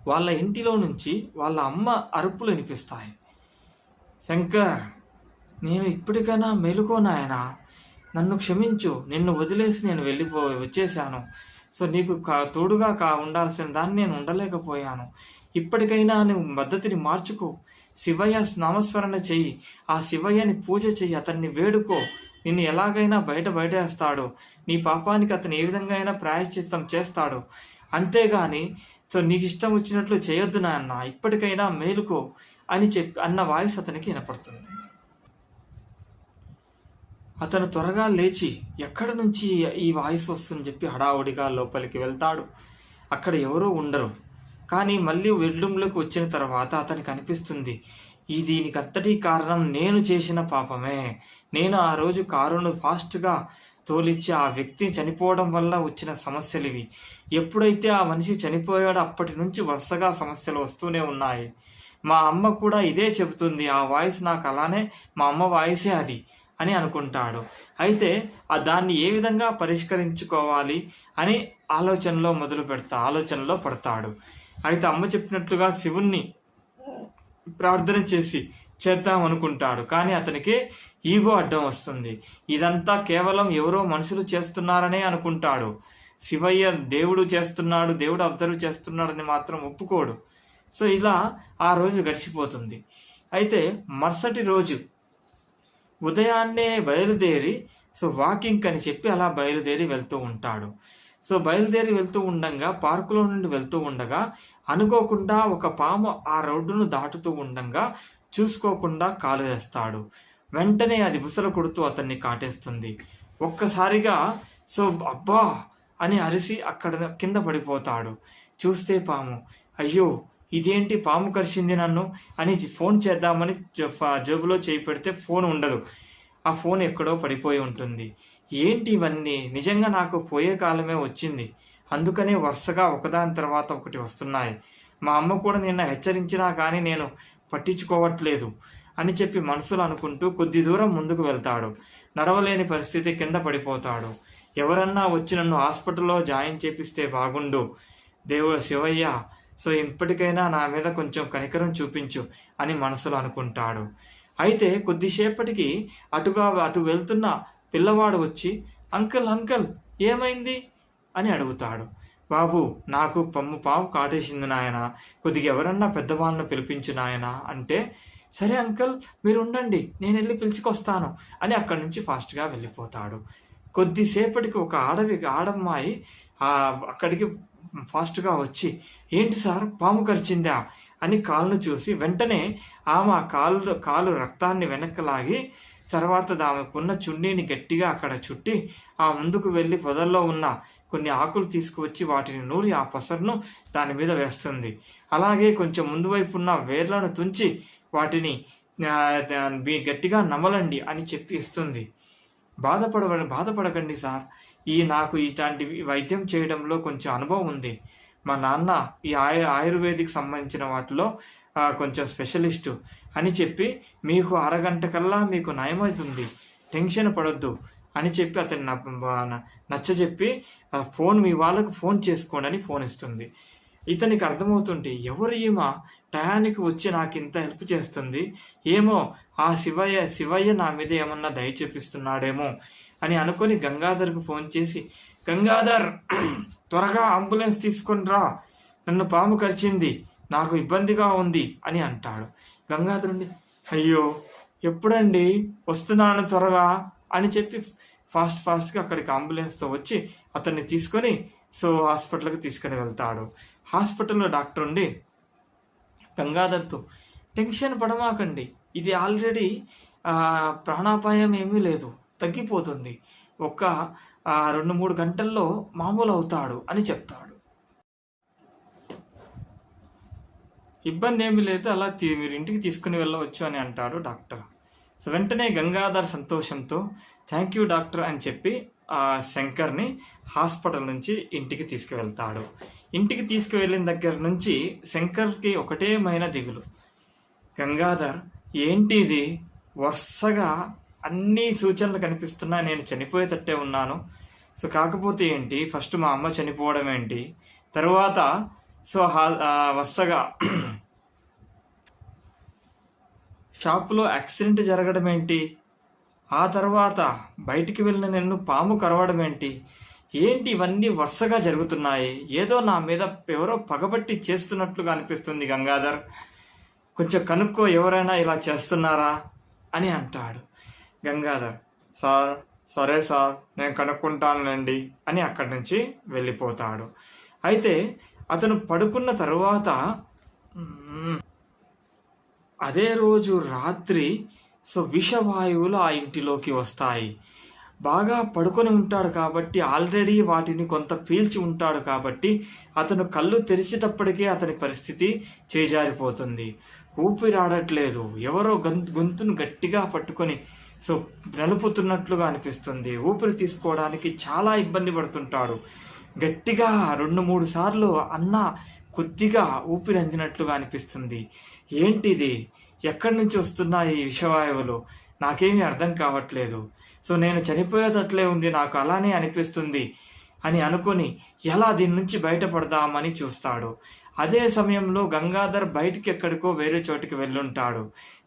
వాళ్ళ ఇంటిలో నుంచి వాళ్ళ అమ్మ అరుపులు వినిపిస్తాయి. శంకర్, నేను ఇప్పటికైనా మేలుకోనాయనా, నన్ను క్షమించు, నిన్ను వదిలేసి నేను వచ్చేసాను. సో నీకు తోడుగా ఉండాల్సిన దాన్ని నేను ఉండలేకపోయాను. ఇప్పటికైనా నువ్వు పద్ధతిని మార్చుకో, శివయ్య నామస్మరణ చెయ్యి, ఆ శివయ్యని పూజ చెయ్యి, అతన్ని వేడుకో, నిన్ను ఎలాగైనా బయటేస్తాడు, నీ పాపానికి అతను ఏ విధంగా అయినా ప్రాయశ్చిత్తం చేస్తాడు, అంతేగాని సో నీకు ఇష్టం వచ్చినట్లు చేయొద్దు నాన్న, ఇప్పటికైనా మేలుకో అని అన్న వాయిస్ అతనికి వినపడుతుంది. అతను త్వరగా లేచి ఎక్కడి నుంచి ఈ వాయిస్ వస్తుందని చెప్పి హడావుడిగా లోపలికి వెళ్తాడు. అక్కడ ఎవరూ ఉండరు. కానీ మళ్ళీ బెడ్రూమ్లోకి వచ్చిన తర్వాత అతనికి అనిపిస్తుంది, దీనికంతటి కారణం నేను చేసిన పాపమే. నేను ఆ రోజు కారును ఫాస్ట్గా తోలిచ్చి ఆ వ్యక్తి చనిపోవడం వల్ల వచ్చిన సమస్యలు ఇవి. ఎప్పుడైతే ఆ మనిషి చనిపోయాడో అప్పటి నుంచి వరుసగా సమస్యలు వస్తూనే ఉన్నాయి. మా అమ్మ కూడా ఇదే చెబుతుంది, ఆ వాయిస్ నాకు అలానే మా అమ్మ వాయిసే అది అని అనుకుంటాడు. అయితే దాన్ని ఏ విధంగా పరిష్కరించుకోవాలి అని ఆలోచనలో పడతాడు. అయితే అమ్మ చెప్పినట్లుగా శివుణ్ణి ప్రార్థన చేద్దాం అనుకుంటాడు. కానీ అతనికి ఈగో అడ్డం వస్తుంది. ఇదంతా కేవలం ఎవరో మనుషులు చేస్తున్నారనే అనుకుంటాడు. శివయ్య దేవుడు చేస్తున్నాడు, దేవుడు అబ్జర్వ్ చేస్తున్నాడని మాత్రం ఒప్పుకోడు. సో ఇలా ఆ రోజు గడిచిపోతుంది. అయితే మరుసటి రోజు ఉదయాన్నే బయలుదేరి వాకింగ్ అని చెప్పి అలా బయలుదేరి వెళ్తూ ఉంటాడు. బయలుదేరి వెళ్తూ ఉండగా పార్కులో నుండి వెళ్తూ ఉండగా అనుకోకుండా ఒక పాము ఆ రోడ్డును దాటుతూ ఉండగా చూసుకోకుండా కాలు వేస్తాడు. వెంటనే అది బుసలు కొడుతూ అతన్ని కాటేస్తుంది. ఒక్కసారిగా అబ్బా అని అరిసి అక్కడ కింద పడిపోతాడు. చూస్తే పాము, అయ్యో ఇదేంటి పాము కరిచింది నన్ను అని ఫోన్ చేద్దామని జేబులో చేయి పెడితే ఫోన్ ఉండదు. ఆ ఫోన్ ఎక్కడో పడిపోయి ఉంటుంది. ఏంటి ఇవన్నీ? నిజంగా నాకు పోయే కాలమే వచ్చింది, అందుకనే వరుసగా ఒకదాని తర్వాత ఒకటి వస్తున్నాయి. మా అమ్మ కూడా నిన్న హెచ్చరించినా కానీ నేను పట్టించుకోవట్లేదు అని చెప్పి మనసులో అనుకుంటూ కొద్ది దూరం ముందుకు వెళ్తాడు. నడవలేని పరిస్థితి, కింద పడిపోతాడు. ఎవరన్నా వచ్చి నన్ను హాస్పిటల్లో జాయిన్ చేపిస్తే బాగుండు దేవుడు శివయ్య, సో ఇప్పటికైనా నా మీద కొంచెం కనికరం చూపించు అని మనసులో అనుకుంటాడు. అయితే కొద్దిసేపటికి అటు వెళ్తున్న పిల్లవాడు వచ్చి అంకుల్ అంకుల్ ఏమైంది అని అడుగుతాడు. బాబు నాకు పాము కాటేసింది నాయన, కొద్దిగా ఎవరన్నా పెద్దవాళ్ళను పిలిపించు నాయన అంటే, సరే అంకుల్ మీరు ఉండండి నేను వెళ్ళి పిలుచుకొస్తాను అని అక్కడి నుంచి ఫాస్ట్గా వెళ్ళిపోతాడు. కొద్దిసేపటికి ఒక ఆడమ్మాయి అక్కడికి ఫాస్ట్గా వచ్చి, ఏంటి సార్ పాము కరిచిందా అని కాలును చూసి వెంటనే ఆమె కాలు రక్తాన్ని వెనక్కి లాగి తర్వాత ఆమెకున్న చున్నీని గట్టిగా అక్కడ చుట్టి ఆ ముందుకు వెళ్ళి పొదల్లో ఉన్న కొన్ని ఆకులు తీసుకువచ్చి వాటిని నూరి ఆ పసరును దాని మీద వేస్తుంది. అలాగే కొంచెం ముందు వైపు ఉన్న వేర్లను తుంచి వాటిని గట్టిగా నమలండి అని చెప్పి ఇస్తుంది. బాధపడకండి సార్, నాకు ఇలాంటి వైద్యం చేయడంలో కొంచెం అనుభవం ఉంది. మా నాన్న ఈ ఆయుర్వేదిక్ సంబంధించిన వాటిలో కొంచెం స్పెషలిస్టు అని చెప్పి మీకు అరగంట కల్లా మీకు నయమవుతుంది, టెన్షన్ పడొద్దు అని చెప్పి అతన్ని నచ్చజెప్పి ఫోన్ మీ వాళ్ళకు ఫోన్ చేసుకోండి అని ఫోన్ ఇస్తుంది. ఇతనికి అర్థమవుతుంటే ఎవరు ఈమె టయానికి వచ్చి నాకు ఇంత హెల్ప్ చేస్తుంది, ఏమో ఆ శివయ్య నా మీద ఏమన్నా దయ చూపిస్తున్నాడేమో అని అనుకొని గంగాధర్కు ఫోన్ చేసి, గంగాధర్ త్వరగా అంబులెన్స్ తీసుకొని రా, నన్ను పాము కరిచింది, నాకు ఇబ్బందిగా ఉంది అని అంటాడు. గంగాధరుండి అయ్యో ఎప్పుడండి, వస్తున్నాను త్వరగా అని చెప్పి ఫాస్ట్గా అక్కడికి అంబులెన్స్తో వచ్చి అతన్ని తీసుకొని హాస్పిటల్కి తీసుకుని వెళ్తాడు. హాస్పిటల్లో డాక్టర్ ఉండి గంగాధర్తో, టెన్షన్ పడమాకండి, ఇది ఆల్రెడీ ప్రాణాపాయం ఏమీ లేదు, తగ్గిపోతుంది, ఒక 2-3 గంటల్లో మామూలు అవుతాడు అని చెప్తాడు. ఇబ్బంది ఏమీ లేదు, అలా మీరు ఇంటికి తీసుకుని వెళ్ళవచ్చు అని అంటాడు డాక్టర్. వెంటనే గంగాధర్ సంతోషంతో థ్యాంక్ యూ డాక్టర్ అని చెప్పి ఆ శంకర్ని హాస్పిటల్ నుంచి ఇంటికి తీసుకువెళ్తాడు. ఇంటికి తీసుకువెళ్ళిన దగ్గర నుంచి శంకర్కి ఒకటేమైన దిగులు. గంగాధర్ ఏంటి ఇది, వరుసగా అన్ని సూచనలు కనిపిస్తున్నాయి, నేను చనిపోయేటట్టే ఉన్నాను, కాకపోతే ఏంటి, ఫస్ట్ మా అమ్మ చనిపోవడం ఏంటి, తర్వాత వరుసగా షాపులో యాక్సిడెంట్ జరగడం ఏంటి, ఆ తర్వాత బయటికి వెళ్ళిన నిన్ను పాము కరవడం ఏంటి ఇవన్నీ వరుసగా జరుగుతున్నాయి, ఏదో నా మీద ఎవరో పగబట్టి చేస్తున్నట్లుగా అనిపిస్తుంది గంగాధర్, కొంచెం కనుక్కో ఎవరైనా ఇలా చేస్తున్నారా అని అంటాడు. గంగాధర్ సరే సార్ నేను కనుక్కుంటానులేండి అని అక్కడి నుంచి వెళ్ళిపోతాడు. అయితే అతను పడుకున్న తరువాత అదే రోజు రాత్రి విషవాయువులు ఆ ఇంటిలోకి వస్తాయి. బాగా పడుకొని ఉంటాడు కాబట్టి ఆల్రెడీ వాటిని కొంత పీల్చి ఉంటాడు కాబట్టి అతను కళ్ళు తెరిచేటప్పటికే అతని పరిస్థితి చేజారిపోతుంది. ఊపిరాడట్లేదు, ఎవరో గొంతును గట్టిగా పట్టుకొని నలుపుతున్నట్లుగా అనిపిస్తుంది. ఊపిరి తీసుకోవడానికి చాలా ఇబ్బంది పడుతుంటాడు. గట్టిగా 2-3 సార్లు అన్నా కొద్దిగా ఊపిరి అందినట్లుగా అనిపిస్తుంది. ఏంటిది, ఎక్కడి నుంచి వస్తున్నాయి ఈ విషవాయువులు, నాకేమీ అర్థం కావట్లేదు, నేను చనిపోయేటట్లే ఉంది, నాకు అలానే అనిపిస్తుంది అని అనుకుని ఎలా దీని నుంచి బయటపడదామని చూస్తాడు. అదే సమయంలో గంగాధర్ బయటికి ఎక్కడికో వేరే చోటికి వెళ్ళుంటాడు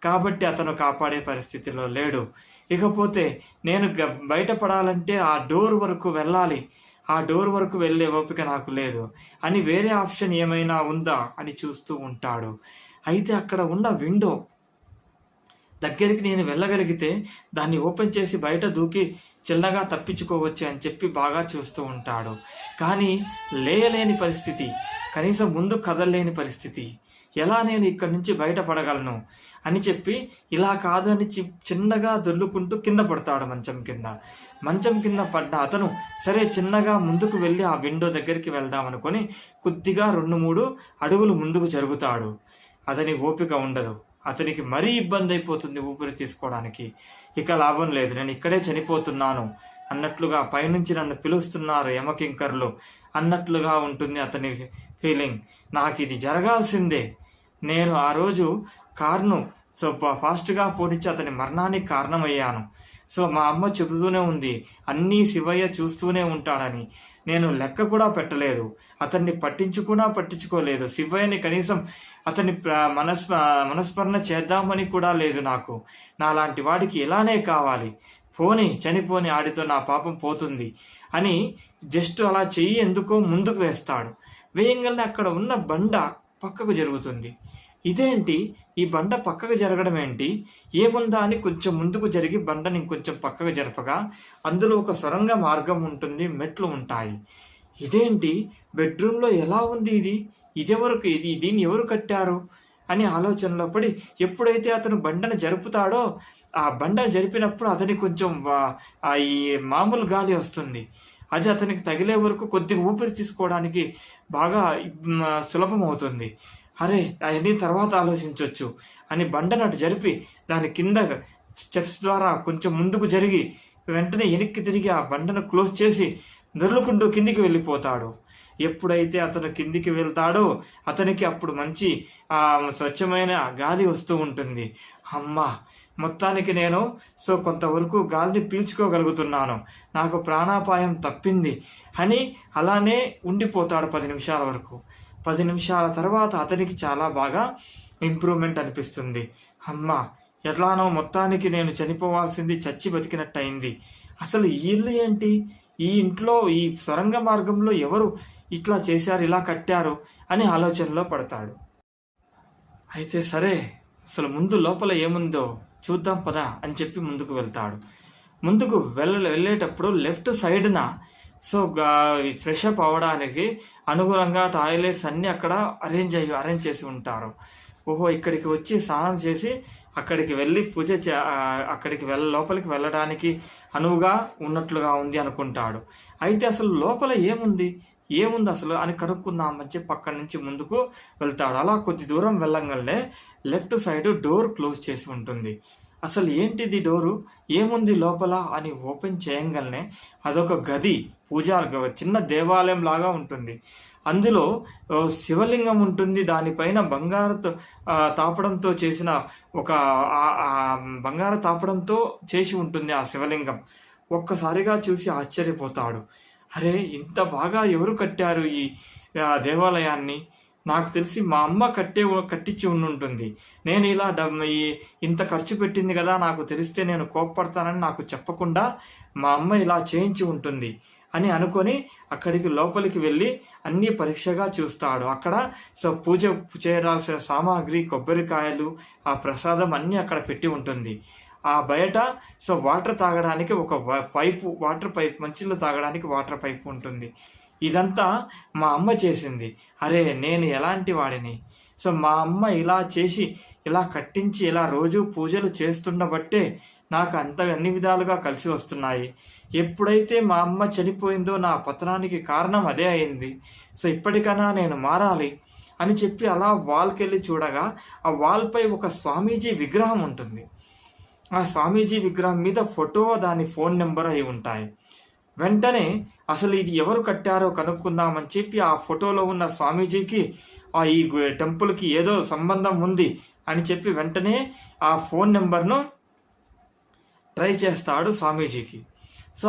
కాబట్టి అతను కాపాడే పరిస్థితిలో లేడు. ఇకపోతే నేను బయటపడాలంటే ఆ డోర్ వరకు వెళ్ళాలి, ఆ డోర్ వరకు వెళ్ళే ఓపిక నాకు లేదు అని వేరే ఆప్షన్ ఏమైనా ఉందా అని చూస్తూ ఉంటాడు. అయితే అక్కడ ఉన్న విండో దగ్గరికి నేను వెళ్ళగలిగితే దాన్ని ఓపెన్ చేసి బయట దూకి చిన్నగా తప్పించుకోవచ్చు అని చెప్పి బాగా చూస్తూ ఉంటాడు. కానీ లేయలేని పరిస్థితి, కనీసం ముందు కదలలేని పరిస్థితి. ఎలా నేను ఇక్కడి నుంచి బయటపడగలను అని చెప్పి ఇలా కాదు అని చిన్నగా దొర్లుకుంటూ కింద పడతాడు మంచం కింద పడ్డ అతను సరే చిన్నగా ముందుకు వెళ్ళి ఆ విండో దగ్గరికి వెళ్దామనుకొని కొద్దిగా 2-3 అడుగులు ముందుకు జరుగుతాడు. అతని ఓపిక ఉండదు, అతనికి మరీ ఇబ్బంది అయిపోతుంది ఊపిరి తీసుకోవడానికి. ఇక లాభం లేదు, నేను ఇక్కడే చనిపోతున్నాను అన్నట్లుగా పైనుంచి నన్ను పిలుస్తున్నారు యమకింకర్లు అన్నట్లుగా ఉంటుంది అతని ఫీలింగ్. నాకు ఇది జరగాల్సిందే. నేను ఆ రోజు కారును ఫాస్ట్గా పోనిచ్చి అతని మరణానికి కారణమయ్యాను. సో మా అమ్మ చెబుతూనే ఉంది అన్నీ శివయ్య చూస్తూనే ఉంటాడని. నేను లెక్క కూడా పెట్టలేదు, అతన్ని పట్టించుకోలేదు. శివయ్యని కనీసం అతన్ని మనస్మరణ చేద్దామని కూడా లేదు నాకు. నాలాంటి వాడికి ఇలానే కావాలి, చనిపోని ఆడితో నా పాపం పోతుంది అని జస్ట్ అలా చెయ్యి ఎందుకో ముందుకు వేస్తాడు. వేయంగానే అక్కడ ఉన్న బండ పక్కకు జరుగుతుంది. ఇదేంటి, ఈ బండ పక్కకు జరగడం ఏంటి, ఏముందా అని కొంచెం ముందుకు జరిగి బండని ఇంకొంచెం పక్కకు జరపగా అందులో ఒక సొరంగ మార్గం ఉంటుంది, మెట్లు ఉంటాయి. ఇదేంటి, బెడ్రూమ్లో ఎలా ఉంది దీన్ని ఎవరు కట్టారు అని ఆలోచనలో పడి ఎప్పుడైతే అతను బండను జరుపుతాడో ఆ బండను జరిపినప్పుడు అతనికి కొంచెం ఈ మామూలు గాలి వస్తుంది. అది అతనికి తగిలే వరకు కొద్దిగా ఊపిరి తీసుకోవడానికి బాగా సులభం అవుతుంది. అరే అవన్నీ తర్వాత ఆలోచించవచ్చు అని బండనటు జరిపి దాని కింద స్టెప్స్ ద్వారా కొంచెం ముందుకు జరిగి వెంటనే వెనక్కి తిరిగి ఆ బండను క్లోజ్ చేసి దొర్లుకుంటూ కిందికి వెళ్ళిపోతాడు. ఎప్పుడైతే అతను కిందికి వెళ్తాడో అతనికి అప్పుడు మంచి స్వచ్ఛమైన గాలి వస్తూ ఉంటుంది. అమ్మా, మొత్తానికి నేను కొంతవరకు గాలిని పీల్చుకోగలుగుతున్నాను, నాకు ప్రాణాపాయం తప్పింది అని అలానే ఉండిపోతాడు 10 నిమిషాల వరకు. 10 నిమిషాల తర్వాత అతనికి చాలా బాగా ఇంప్రూవ్మెంట్ అనిపిస్తుంది. అమ్మా, ఎట్లానో మొత్తానికి నేను చనిపోవాల్సింది చచ్చి బతికినట్టయింది. అసలు ఈ ఇల్లు ఏంటి, ఈ ఇంట్లో ఈ సొరంగ మార్గంలో ఎవరు ఇట్లా చేశారు, ఇలా కట్టారు అని ఆలోచనలో పడతాడు. అయితే సరే, అసలు ముందు లోపల ఏముందో చూద్దాం పదా అని చెప్పి ముందుకు వెళ్తాడు. ముందుకు వెళ్ళేటప్పుడు లెఫ్ట్ సైడ్న ఫ్రెష్ అప్ అవ్వడానికి అనుగుణంగా టాయిలెట్స్ అన్నీ అక్కడ అరేంజ్ చేసి ఉంటారు. ఓహో, ఇక్కడికి వచ్చి స్నానం చేసి అక్కడికి వెళ్ళి అక్కడికి లోపలికి వెళ్ళడానికి అనువుగా ఉన్నట్లుగా ఉంది అనుకుంటాడు. అయితే అసలు లోపల ఏముంది అసలు అని కనుక్కుందామని చెప్పి పక్కన నుంచి ముందుకు వెళ్తాడు. అలా కొద్ది దూరం వెళ్ళంగానే లెఫ్ట్ సైడ్ డోర్ క్లోజ్ చేసి ఉంటుంది. అసలు ఏంటిది డోరు, ఏముంది లోపల అని ఓపెన్ చేయంగానే అదొక గది, చిన్న దేవాలయం లాగా ఉంటుంది. అందులో శివలింగం ఉంటుంది, దానిపైన బంగారు తాపడంతో చేసిన బంగారు తాపడంతో చేసి ఉంటుంది ఆ శివలింగం. ఒక్కసారిగా చూసి ఆశ్చర్యపోతాడు. అరే, ఇంత బాగా ఎవరు కట్టారు ఈ దేవాలయాన్ని? నాకు తెలిసి మా అమ్మ కట్టించి ఉంటుంది. నేను ఇలా ఇంత ఖర్చు పెట్టింది కదా, నాకు తెలిస్తే నేను కోప్పడతానని నాకు చెప్పకుండా మా అమ్మ ఇలా చేయించి ఉంటుంది అని అనుకొని అక్కడికి లోపలికి వెళ్ళి అన్ని పరీక్షగా చూస్తాడు. అక్కడ పూజ చేయాల్సిన సామాగ్రి, కొబ్బరికాయలు, ఆ ప్రసాదం అన్నీ అక్కడ పెట్టి ఉంటుంది. ఆ బయట వాటర్ తాగడానికి ఒక వాటర్ పైప్, మంచిలో తాగడానికి వాటర్ పైప్ ఉంటుంది. ఇదంతా మా అమ్మ చేసింది. అరే, నేను ఎలాంటి వాడిని? మా అమ్మ ఇలా చేసి ఇలా కట్టించి ఇలా రోజు పూజలు చేస్తున్నబట్టే నాకు అన్ని విధాలుగా కలిసి వస్తున్నాయి. ఎప్పుడైతే మా అమ్మ చనిపోయిందో నా పతనానికి కారణం అదే అయింది. ఇప్పటికైనా నేను మారాలి అని చెప్పి అలా వాల్కి వెళ్ళి చూడగా ఆ వాల్పై ఒక స్వామీజీ విగ్రహం ఉంటుంది. ఆ స్వామీజీ విగ్రహం మీద ఫోటో, దాని ఫోన్ నెంబర్ అయి ఉంటాయి. వెంటనే అసలు ఇది ఎవరు కట్టారో కనుక్కుందామని చెప్పి ఆ ఫోటోలో ఉన్న స్వామీజీకి ఈ టెంపుల్కి ఏదో సంబంధం ఉంది అని చెప్పి వెంటనే ఆ ఫోన్ నెంబర్ను ట్రై చేస్తాడు స్వామీజీకి.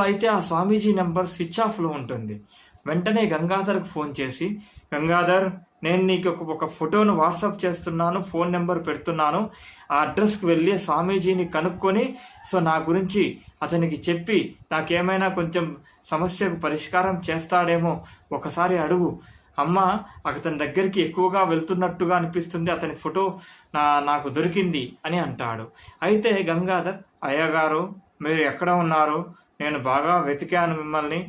అయితే ఆ స్వామీజీ నెంబర్ స్విచ్ ఆఫ్లో ఉంటుంది. వెంటనే గంగాధర్కు ఫోన్ చేసి, గంగాధర్, నేను నీకు ఒక ఫోటోను వాట్సాప్ చేస్తున్నాను, ఫోన్ నెంబర్ పెడుతున్నాను, ఆ అడ్రస్కి వెళ్ళి స్వామీజీని కనుక్కొని నా గురించి అతనికి చెప్పి నాకేమైనా కొంచెం సమస్యకు పరిష్కారం చేస్తాడేమో ఒకసారి అడుగు అమ్మ అతని దగ్గరికి ఎక్కువగా వెళ్తున్నట్టుగా అనిపిస్తుంది, అతని ఫోటో నాకు దొరికింది అని అంటాడు. అయితే గంగాధర్, అయ్యగారు మీరు ఎక్కడ ఉన్నారు? నేను బాగా వెతికాను మిమ్మల్ని,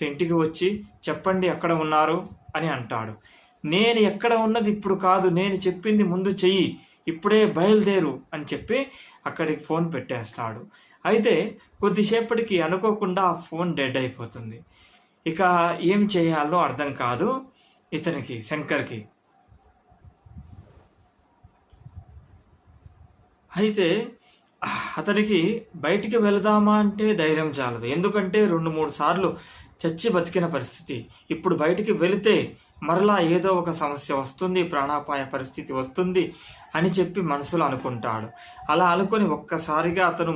ఇంటికి వచ్చి చెప్పండి ఎక్కడ ఉన్నారు అని అంటాడు. నేను ఎక్కడ ఉన్నది ఇప్పుడు కాదు, నేను చెప్పింది ముందు చెయ్యి, ఇప్పుడే బయలుదేరు అని చెప్పి అక్కడికి ఫోన్ పెట్టేస్తాడు. అయితే కొద్దిసేపటికి అనుకోకుండా ఆ ఫోన్ డెడ్ అయిపోతుంది. ఇక ఏం చేయాలో అర్థం కాదు ఇతనికి, శంకర్కి. అయితే అతనికి బయటికి వెళదామా అంటే ధైర్యం చాలదు. ఎందుకంటే 2-3 సార్లు చచ్చి బతికిన పరిస్థితి. ఇప్పుడు బయటికి వెళితే మరలా ఏదో ఒక సమస్య వస్తుంది, ప్రాణాపాయ పరిస్థితి వస్తుంది అని చెప్పి మనసులో అనుకుంటాడు. అలా అనుకొని ఒక్కసారిగా అతను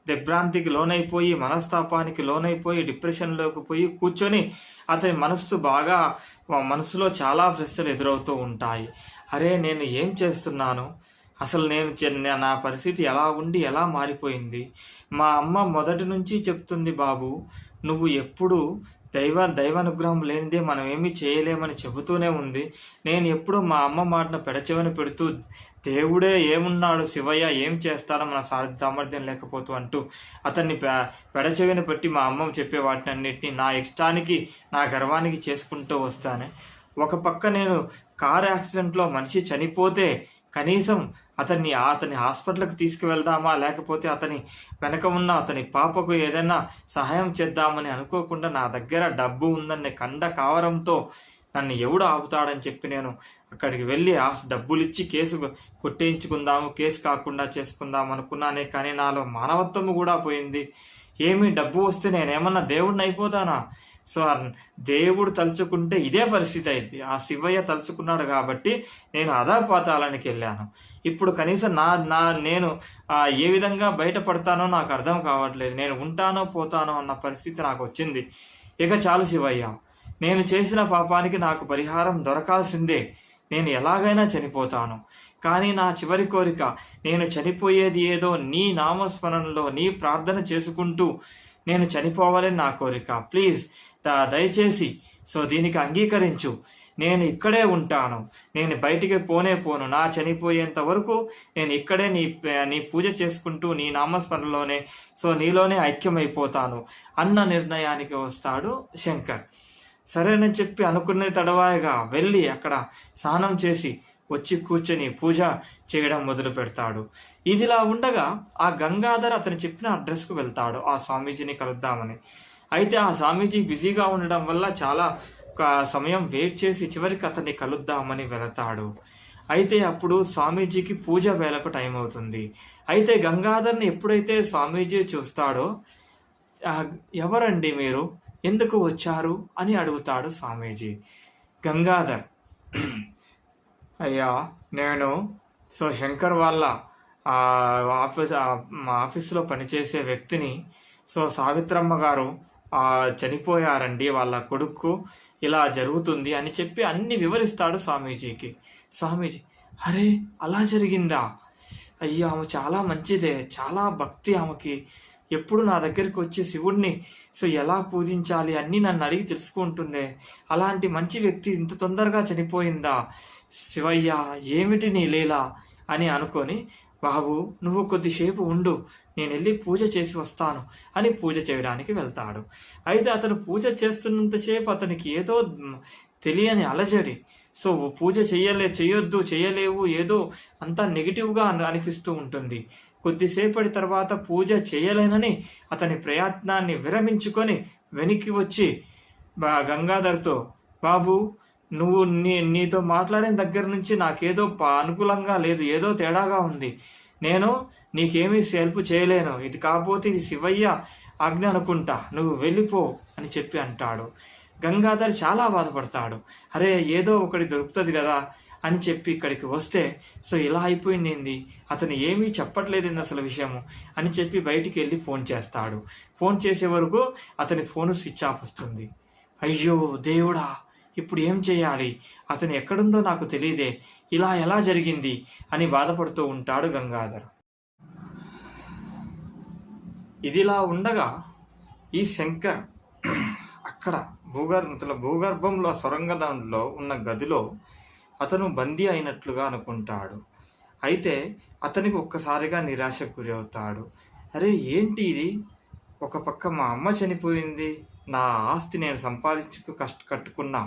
దిగ్భ్రాంతికి లోనైపోయి, మనస్తాపానికి లోనైపోయి, డిప్రెషన్లోకి పోయి కూర్చొని అతని మనసులో చాలా ప్రశ్నలు ఎదురవుతూ ఉంటాయి. అరే నేను ఏం చేస్తున్నాను, అసలు నా పరిస్థితి ఎలా ఉండి ఎలా మారిపోయింది. మా అమ్మ మొదటి నుంచి చెప్తుంది, బాబు నువ్వు ఎప్పుడు దైవానుగ్రహం లేనిదే మనం ఏమీ చేయలేమని చెబుతూనే ఉంది. నేను ఎప్పుడు మా అమ్మ మాటను పెడచెవిన పెడుతూ దేవుడే ఏమున్నాడు, శివయ్య ఏం చేస్తాడో మన సామర్థ్యం లేకపోతూ అంటూ అతన్ని పెడచెవిన పెట్టి మా అమ్మ చెప్పే వాటిని అన్నిటినీ నా ఇష్టానికి నా గర్వానికి చేసుకుంటూ వస్తాను. ఒక పక్క నేను కారు యాక్సిడెంట్లో మనిషి చనిపోతే కనీసం అతన్ని హాస్పిటల్కి తీసుకువెళ్దామా, లేకపోతే అతని వెనక ఉన్న అతని పాపకు ఏదైనా సహాయం చేద్దామని అనుకోకుండా నా దగ్గర డబ్బు ఉందనే కావరంతో నన్ను ఎవడు ఆపుతాడని చెప్పి నేను అక్కడికి వెళ్ళి డబ్బులు ఇచ్చి కేసు కొట్టేయించుకుందాము, కేసు కాకుండా చేసుకుందాం అనుకున్నానే. కానీ నాలో మానవత్వము కూడా పోయింది. ఏమి డబ్బు వస్తే నేనేమన్నా దేవుడిని అయిపోతానా? సో దేవుడు తలుచుకుంటే ఇదే పరిస్థితి అయింది. ఆ శివయ్య తలుచుకున్నాడు కాబట్టి నేను అధపాతాళానికి వెళ్ళాను. ఇప్పుడు కనీసం నేను ఏ విధంగా బయటపడతానో నాకు అర్థం కావట్లేదు. నేను ఉంటానో పోతానో అన్న పరిస్థితి నాకు వచ్చింది. ఇక చాలు శివయ్య, నేను చేసిన పాపానికి నాకు పరిహారం దొరకాల్సిందే. నేను ఎలాగైనా చనిపోతాను. కానీ నా చివరి కోరిక, నేను చనిపోయేది ఏదో నీ నామస్మరణలో నీ ప్రార్థన చేసుకుంటూ నేను చనిపోవాలని నా కోరిక. ప్లీజ్ దయచేసి దీనికి అంగీకరించు. నేను ఇక్కడే ఉంటాను, నేను బయటికి పోను. నా చనిపోయేంత వరకు నేను ఇక్కడే నీ పూజ చేసుకుంటూ నీ నామస్మరణలోనే నీలోనే ఐక్యమైపోతాను అన్న నిర్ణయానికి వస్తాడు శంకర్. సరేనని చెప్పి అనుకునే తడవాయిగా వెళ్ళి అక్కడ స్నానం చేసి వచ్చి కూర్చొని పూజ చేయడం మొదలు పెడతాడు. ఇదిలా ఉండగా ఆ గంగాధర్ అతను చెప్పిన అడ్రస్కు వెళ్తాడు ఆ స్వామీజీని కలుద్దామని. అయితే ఆ స్వామీజీ బిజీగా ఉండడం వల్ల చాలా సమయం వెయిట్ చేసి చివరికి అతన్ని కలుద్దామని వెళతాడు. అయితే అప్పుడు స్వామీజీకి పూజ వేళకు టైం అవుతుంది. అయితే గంగాధర్ని ఎప్పుడైతే స్వామీజీ చూస్తాడో, ఎవరండి మీరు, ఎందుకు వచ్చారు అని అడుగుతాడు స్వామీజీ. గంగాధర్, అయ్యా నేను శంకర్ వాళ్ళ ఆఫీసులో పనిచేసే వ్యక్తిని. సావిత్రమ్మ గారు చనిపోయారండి, వాళ్ళ కొడుకు ఇలా జరుగుతుంది అని చెప్పి అన్ని వివరిస్తాడు స్వామీజీకి. స్వామీజీ, అరే అలా జరిగిందా? అయ్యా ఆమె చాలా మంచిదే, చాలా భక్తి ఆమెకి. ఎప్పుడు నా దగ్గరికి వచ్చి శివుడిని ఎలా పూజించాలి అన్నీ నన్ను అడిగి తెలుసుకుంటుందే. అలాంటి మంచి వ్యక్తి ఇంత తొందరగా చనిపోయిందా? శివయ్య ఏమిటి నీ లీలా అని అనుకొని, బాబు నువ్వు కొద్దిసేపు ఉండు, నేను వెళ్ళి పూజ చేసి వస్తాను అని పూజ చేయడానికి వెళ్తాడు. అయితే అతను పూజ చేస్తున్నంతసేపు అతనికి ఏదో తెలియని అలజడి. పూజ చేయలేవు, ఏదో అంతా నెగిటివ్గా అనిపిస్తూ ఉంటుంది. కొద్దిసేపటి తర్వాత పూజ చేయలేనని అతని ప్రయత్నాన్ని విరమించుకొని వెనక్కి వచ్చి గంగాధర్తో, బాబు నువ్వు నీతో మాట్లాడిన దగ్గర నుంచి నాకేదో అనుకూలంగా లేదు, ఏదో తేడాగా ఉంది. నేను నీకేమీ హెల్ప్ చేయలేను, ఇది కాకపోతే ఇది శివయ్య ఆజ్ఞ అనుకుంటా, నువ్వు వెళ్ళిపో అని చెప్పి అంటాడు. గంగాధర్ చాలా బాధపడతాడు. అరే ఏదో ఒకటి దొరుకుతుంది కదా అని చెప్పి ఇక్కడికి వస్తే ఇలా అయిపోయింది ఏంది, అతను ఏమీ చెప్పట్లేదు అసలు విషయము అని చెప్పి బయటికి వెళ్ళి ఫోన్ చేస్తాడు. ఫోన్ చేసే వరకు అతని ఫోను స్విచ్ ఆఫ్ వస్తుంది. అయ్యో దేవుడా, ఇప్పుడు ఏం చేయాలి, అతను ఎక్కడుందో నాకు తెలియదే, ఇలా ఎలా జరిగింది అని బాధపడుతూ ఉంటాడు గంగాధర్. ఇదిలా ఉండగా ఈ శంకర్ అక్కడ భూగర్భంలో సొరంగంలో ఉన్న గదిలో అతను బందీ అయినట్లుగా అనుకుంటాడు. అయితే అతనికి ఒక్కసారిగా నిరాశకు గురి అవుతాడు. అరే ఏంటి ఇది, ఒక పక్క మా అమ్మ చనిపోయింది, నా ఆస్తి నేను కట్టుకున్న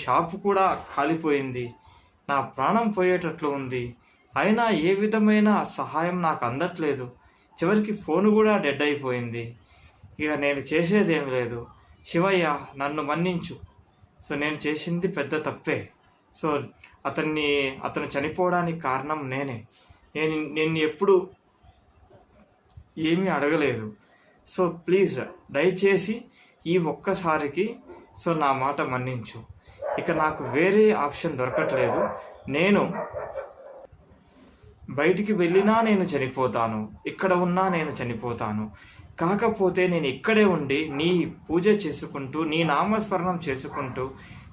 షాపు కూడా కాలిపోయింది, నా ప్రాణం పోయేటట్లు ఉంది, అయినా ఏ విధమైన సహాయం నాకు అందట్లేదు, చివరికి ఫోన్ కూడా డెడ్ అయిపోయింది, ఇక నేను చేసేదేం లేదు, శివయ్య నన్ను మన్నించు, సో నేను చేసింది పెద్ద తప్పే, సో అతను చనిపోవడానికి కారణం నేనే, నేను ఎప్పుడు ఏమీ అడగలేదు, సో ప్లీజ్ దయచేసి ఈ ఒక్కసారికి సో నా మాట మన్నించు, ఇక నాకు వేరే ఆప్షన్ దొరకట్లేదు, నేను బయటికి వెళ్ళినా నేను చనిపోతాను, ఇక్కడ ఉన్నా నేను చనిపోతాను, కాకపోతే నేను ఇక్కడే ఉండి నీ పూజ చేసుకుంటూ నీ నామస్మరణం చేసుకుంటూ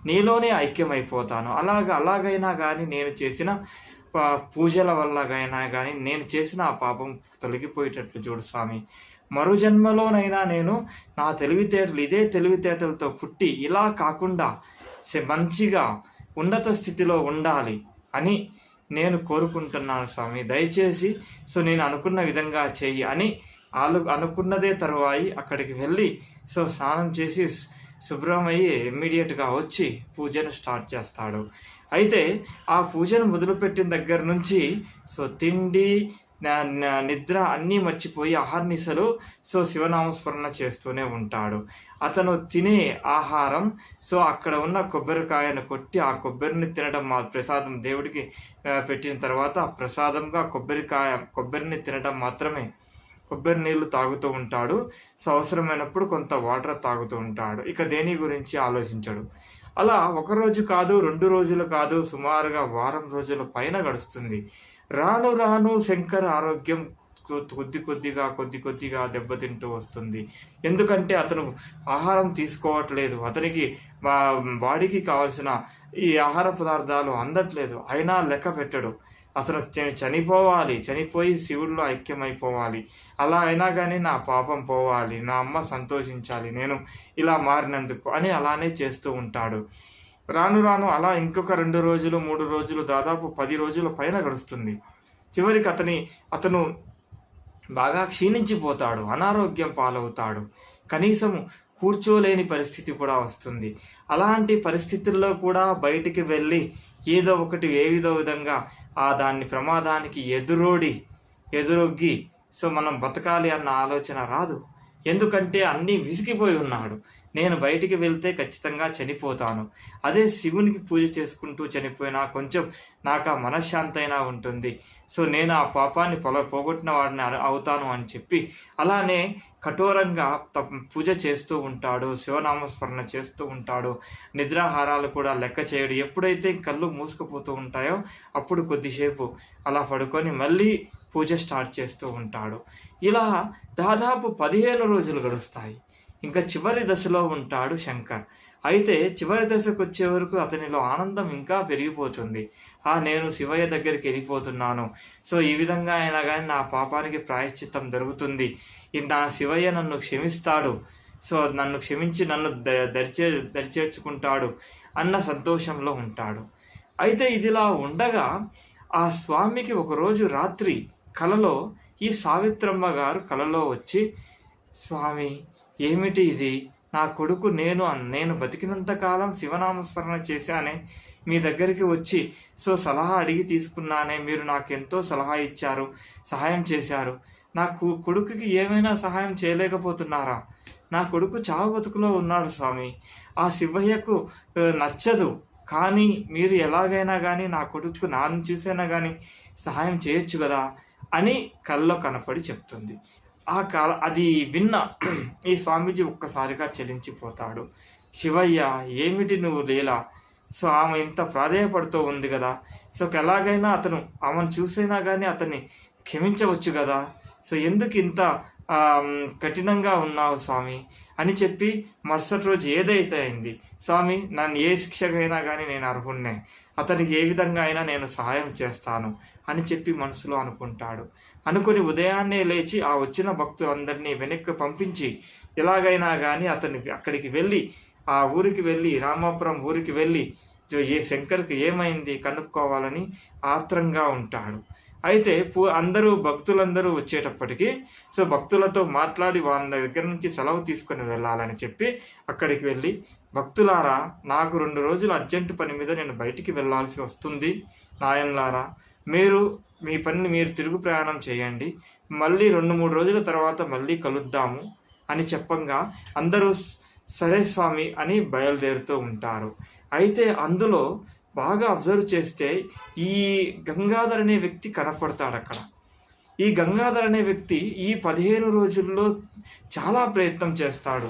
నీలోనే ఐక్యమైపోతాను, అలాగైనా కానీ నేను చేసిన పూజల వల్లగైనా కానీ నేను చేసిన ఆ పాపం తొలగిపోయేటట్లు చూడు స్వామి, మరు జన్మలోనైనా నేను నా ఇదే తెలివితేటలతో పుట్టి ఇలా కాకుండా మంచిగా ఉన్నత స్థితిలో ఉండాలి అని నేను కోరుకుంటున్నాను స్వామి, దయచేసి సో నేను అనుకున్న విధంగా చెయ్యి అని అనుకున్నదే తరువాయి అక్కడికి వెళ్ళి సో స్నానం చేసి శుభ్రమయ్యి ఇమ్మీడియట్గా వచ్చి పూజను స్టార్ట్ చేస్తాడు. అయితే ఆ పూజను మొదలుపెట్టిన దగ్గర నుంచి సో తిండి నిద్ర అన్నీ మర్చిపోయి అహర్నిశలు సో శివనామస్మరణ చేస్తూనే ఉంటాడు. అతను తినే ఆహారం సో అక్కడ ఉన్న కొబ్బరికాయను కొట్టి ఆ కొబ్బరిని తినడం ప్రసాదం దేవుడికి పెట్టిన తర్వాత ప్రసాదంగా కొబ్బరిని తినడం మాత్రమే, కొబ్బరి నీళ్లు తాగుతూ ఉంటాడు, సో అవసరమైనప్పుడు కొంత వాటర్ తాగుతూ ఉంటాడు, ఇక దేని గురించి ఆలోచించడు. అలా 1 రోజు కాదు 2 రోజులు కాదు, సుమారుగా వారం రోజుల పైన గడుస్తుంది. రాను రాను శంకర్ ఆరోగ్యం కొద్ది కొద్దిగా దెబ్బతింటూ వస్తుంది. ఎందుకంటే అతను ఆహారం తీసుకోవట్లేదు, అతనికి బాడీకి కావాల్సిన ఈ ఆహార పదార్థాలు అందట్లేదు, అయినా లెక్క పెట్టడు. అతను చనిపోయి శివుడిలో ఐక్యమైపోవాలి, అలా అయినా కానీ నా పాపం పోవాలి, నా అమ్మ సంతోషించాలి నేను ఇలా మారినందుకు అని అలానే చేస్తూ ఉంటాడు. రాను రాను అలా ఇంకొక 2 రోజులు 3 రోజులు దాదాపు 10 రోజుల పైన గడుస్తుంది. చివరికి అతను బాగా క్షీణించిపోతాడు, అనారోగ్యం పాలవుతాడు, కనీసం కూర్చోలేని పరిస్థితి కూడా వస్తుంది. అలాంటి పరిస్థితుల్లో కూడా బయటికి వెళ్ళి ఏదో విధంగా దాన్ని ప్రమాదానికి ఎదురొగ్గి సో మనం బతకాలి అన్న ఆలోచన రాదు. ఎందుకంటే అన్నీ విసిగిపోయి ఉన్నాడు. నేను బయటికి వెళ్తే ఖచ్చితంగా చనిపోతాను, అదే శివునికి పూజ చేసుకుంటూ చనిపోయినా కొంచెం నాకు ఆ మనశ్శాంతి అయినా ఉంటుంది, సో నేను ఆ పాపాన్ని పోగొట్టిన వాడిని అవుతాను అని చెప్పి అలానే కఠోరంగా పూజ చేస్తూ ఉంటాడు, శివనామస్మరణ చేస్తూ ఉంటాడు, నిద్రాహారాలు కూడా లెక్క చేయడు. ఎప్పుడైతే కళ్ళు మూసుకుపోతూ ఉంటాయో అప్పుడు కొద్దిసేపు అలా పడుకొని మళ్ళీ పూజ స్టార్ట్ చేస్తూ ఉంటాడు. ఇలా దాదాపు 15 రోజులు గడుస్తాయి. ఇంకా చివరి దశలో ఉంటాడు శంకర్. అయితే చివరి దశకు వచ్చే వరకు అతనిలో ఆనందం ఇంకా పెరిగిపోతుంది. నేను శివయ్య దగ్గరికి వెళ్ళిపోతున్నాను, సో ఈ విధంగా అయినా కానీ నా పాపానికి ప్రాయశ్చిత్తం జరుగుతుంది, నా శివయ్య నన్ను క్షమిస్తాడు, సో నన్ను క్షమించి నన్ను దరిచేర్చుకుంటాడు అన్న సంతోషంలో ఉంటాడు. అయితే ఇదిలా ఉండగా ఆ స్వామికి ఒకరోజు రాత్రి కలలో ఈ సావిత్రమ్మ గారు కలలో వచ్చి, స్వామి ఏమిటి ఇది, నా కొడుకు నేను బతికినంత కాలం శివనామస్మరణ చేశానే, మీ దగ్గరికి వచ్చి సో సలహా అడిగి తీసుకున్నానే, మీరు నాకెంతో సలహా ఇచ్చారు, సహాయం చేశారు, నా కొడుకుకి ఏమైనా సహాయం చేయలేకపోతున్నారా, నా కొడుకు చావు బతుకులో ఉన్నాడు స్వామి, ఆ శివయ్యకు నచ్చదు, కానీ మీరు ఎలాగైనా కానీ నా కొడుకు నాన్న చూసైనా కానీ సహాయం చేయొచ్చు కదా అని కల్లో కనపడి చెప్తుంది. అది విన్న ఈ స్వామీజీ ఒక్కసారిగా చెలించిపోతాడు. శివయ్య ఏమిటి నువ్వు లీలా, సో ఆమె ఇంత ప్రాధేయపడుతూ ఉంది కదా, సో ఎలాగైనా ఆమెను చూసైనా కానీ అతన్ని క్షమించవచ్చు కదా, సో ఎందుకు ఇంత కఠినంగా ఉన్నావు స్వామి అని చెప్పి మరుసటి రోజు ఏదైతే అయింది, స్వామి నన్ను ఏ శిక్షకైనా కానీ నేను అర్హున్నే, అతనికి ఏ విధంగా అయినా నేను సహాయం చేస్తాను అని చెప్పి మనసులో అనుకుంటాడు. అనుకుని ఉదయాన్నే లేచి ఆ వచ్చిన భక్తులందరినీ వెనక్కి పంపించి ఎలాగైనా కానీ అక్కడికి వెళ్ళి ఆ ఊరికి వెళ్ళి, రామాపురం ఊరికి వెళ్ళి శంకర్కి ఏమైంది కనుక్కోవాలని ఆత్రంగా ఉంటాడు. అయితే అందరూ భక్తులందరూ వచ్చేటప్పటికి సో భక్తులతో మాట్లాడి వాళ్ళ దగ్గర నుంచి సెలవు తీసుకొని వెళ్ళాలని చెప్పి అక్కడికి వెళ్ళి, భక్తులారా, నాకు 2 రోజులు అర్జెంటు పని మీద నేను బయటికి వెళ్ళాల్సి వస్తుంది. నాయన్లారా, మీరు మీ పనిని మీరు తిరుగు ప్రయాణం చేయండి, మళ్ళీ 2-3 రోజుల తర్వాత మళ్ళీ కలుద్దాము అని చెప్పంగా అందరూ సరే స్వామి అని బయలుదేరుతూ ఉంటారు. అయితే అందులో బాగా అబ్జర్వ్ చేస్తే ఈ గంగాధర్ అనే వ్యక్తి కనపడతాడు అక్కడ. ఈ గంగాధర్ అనే వ్యక్తి ఈ 15 రోజుల్లో చాలా ప్రయత్నం చేస్తాడు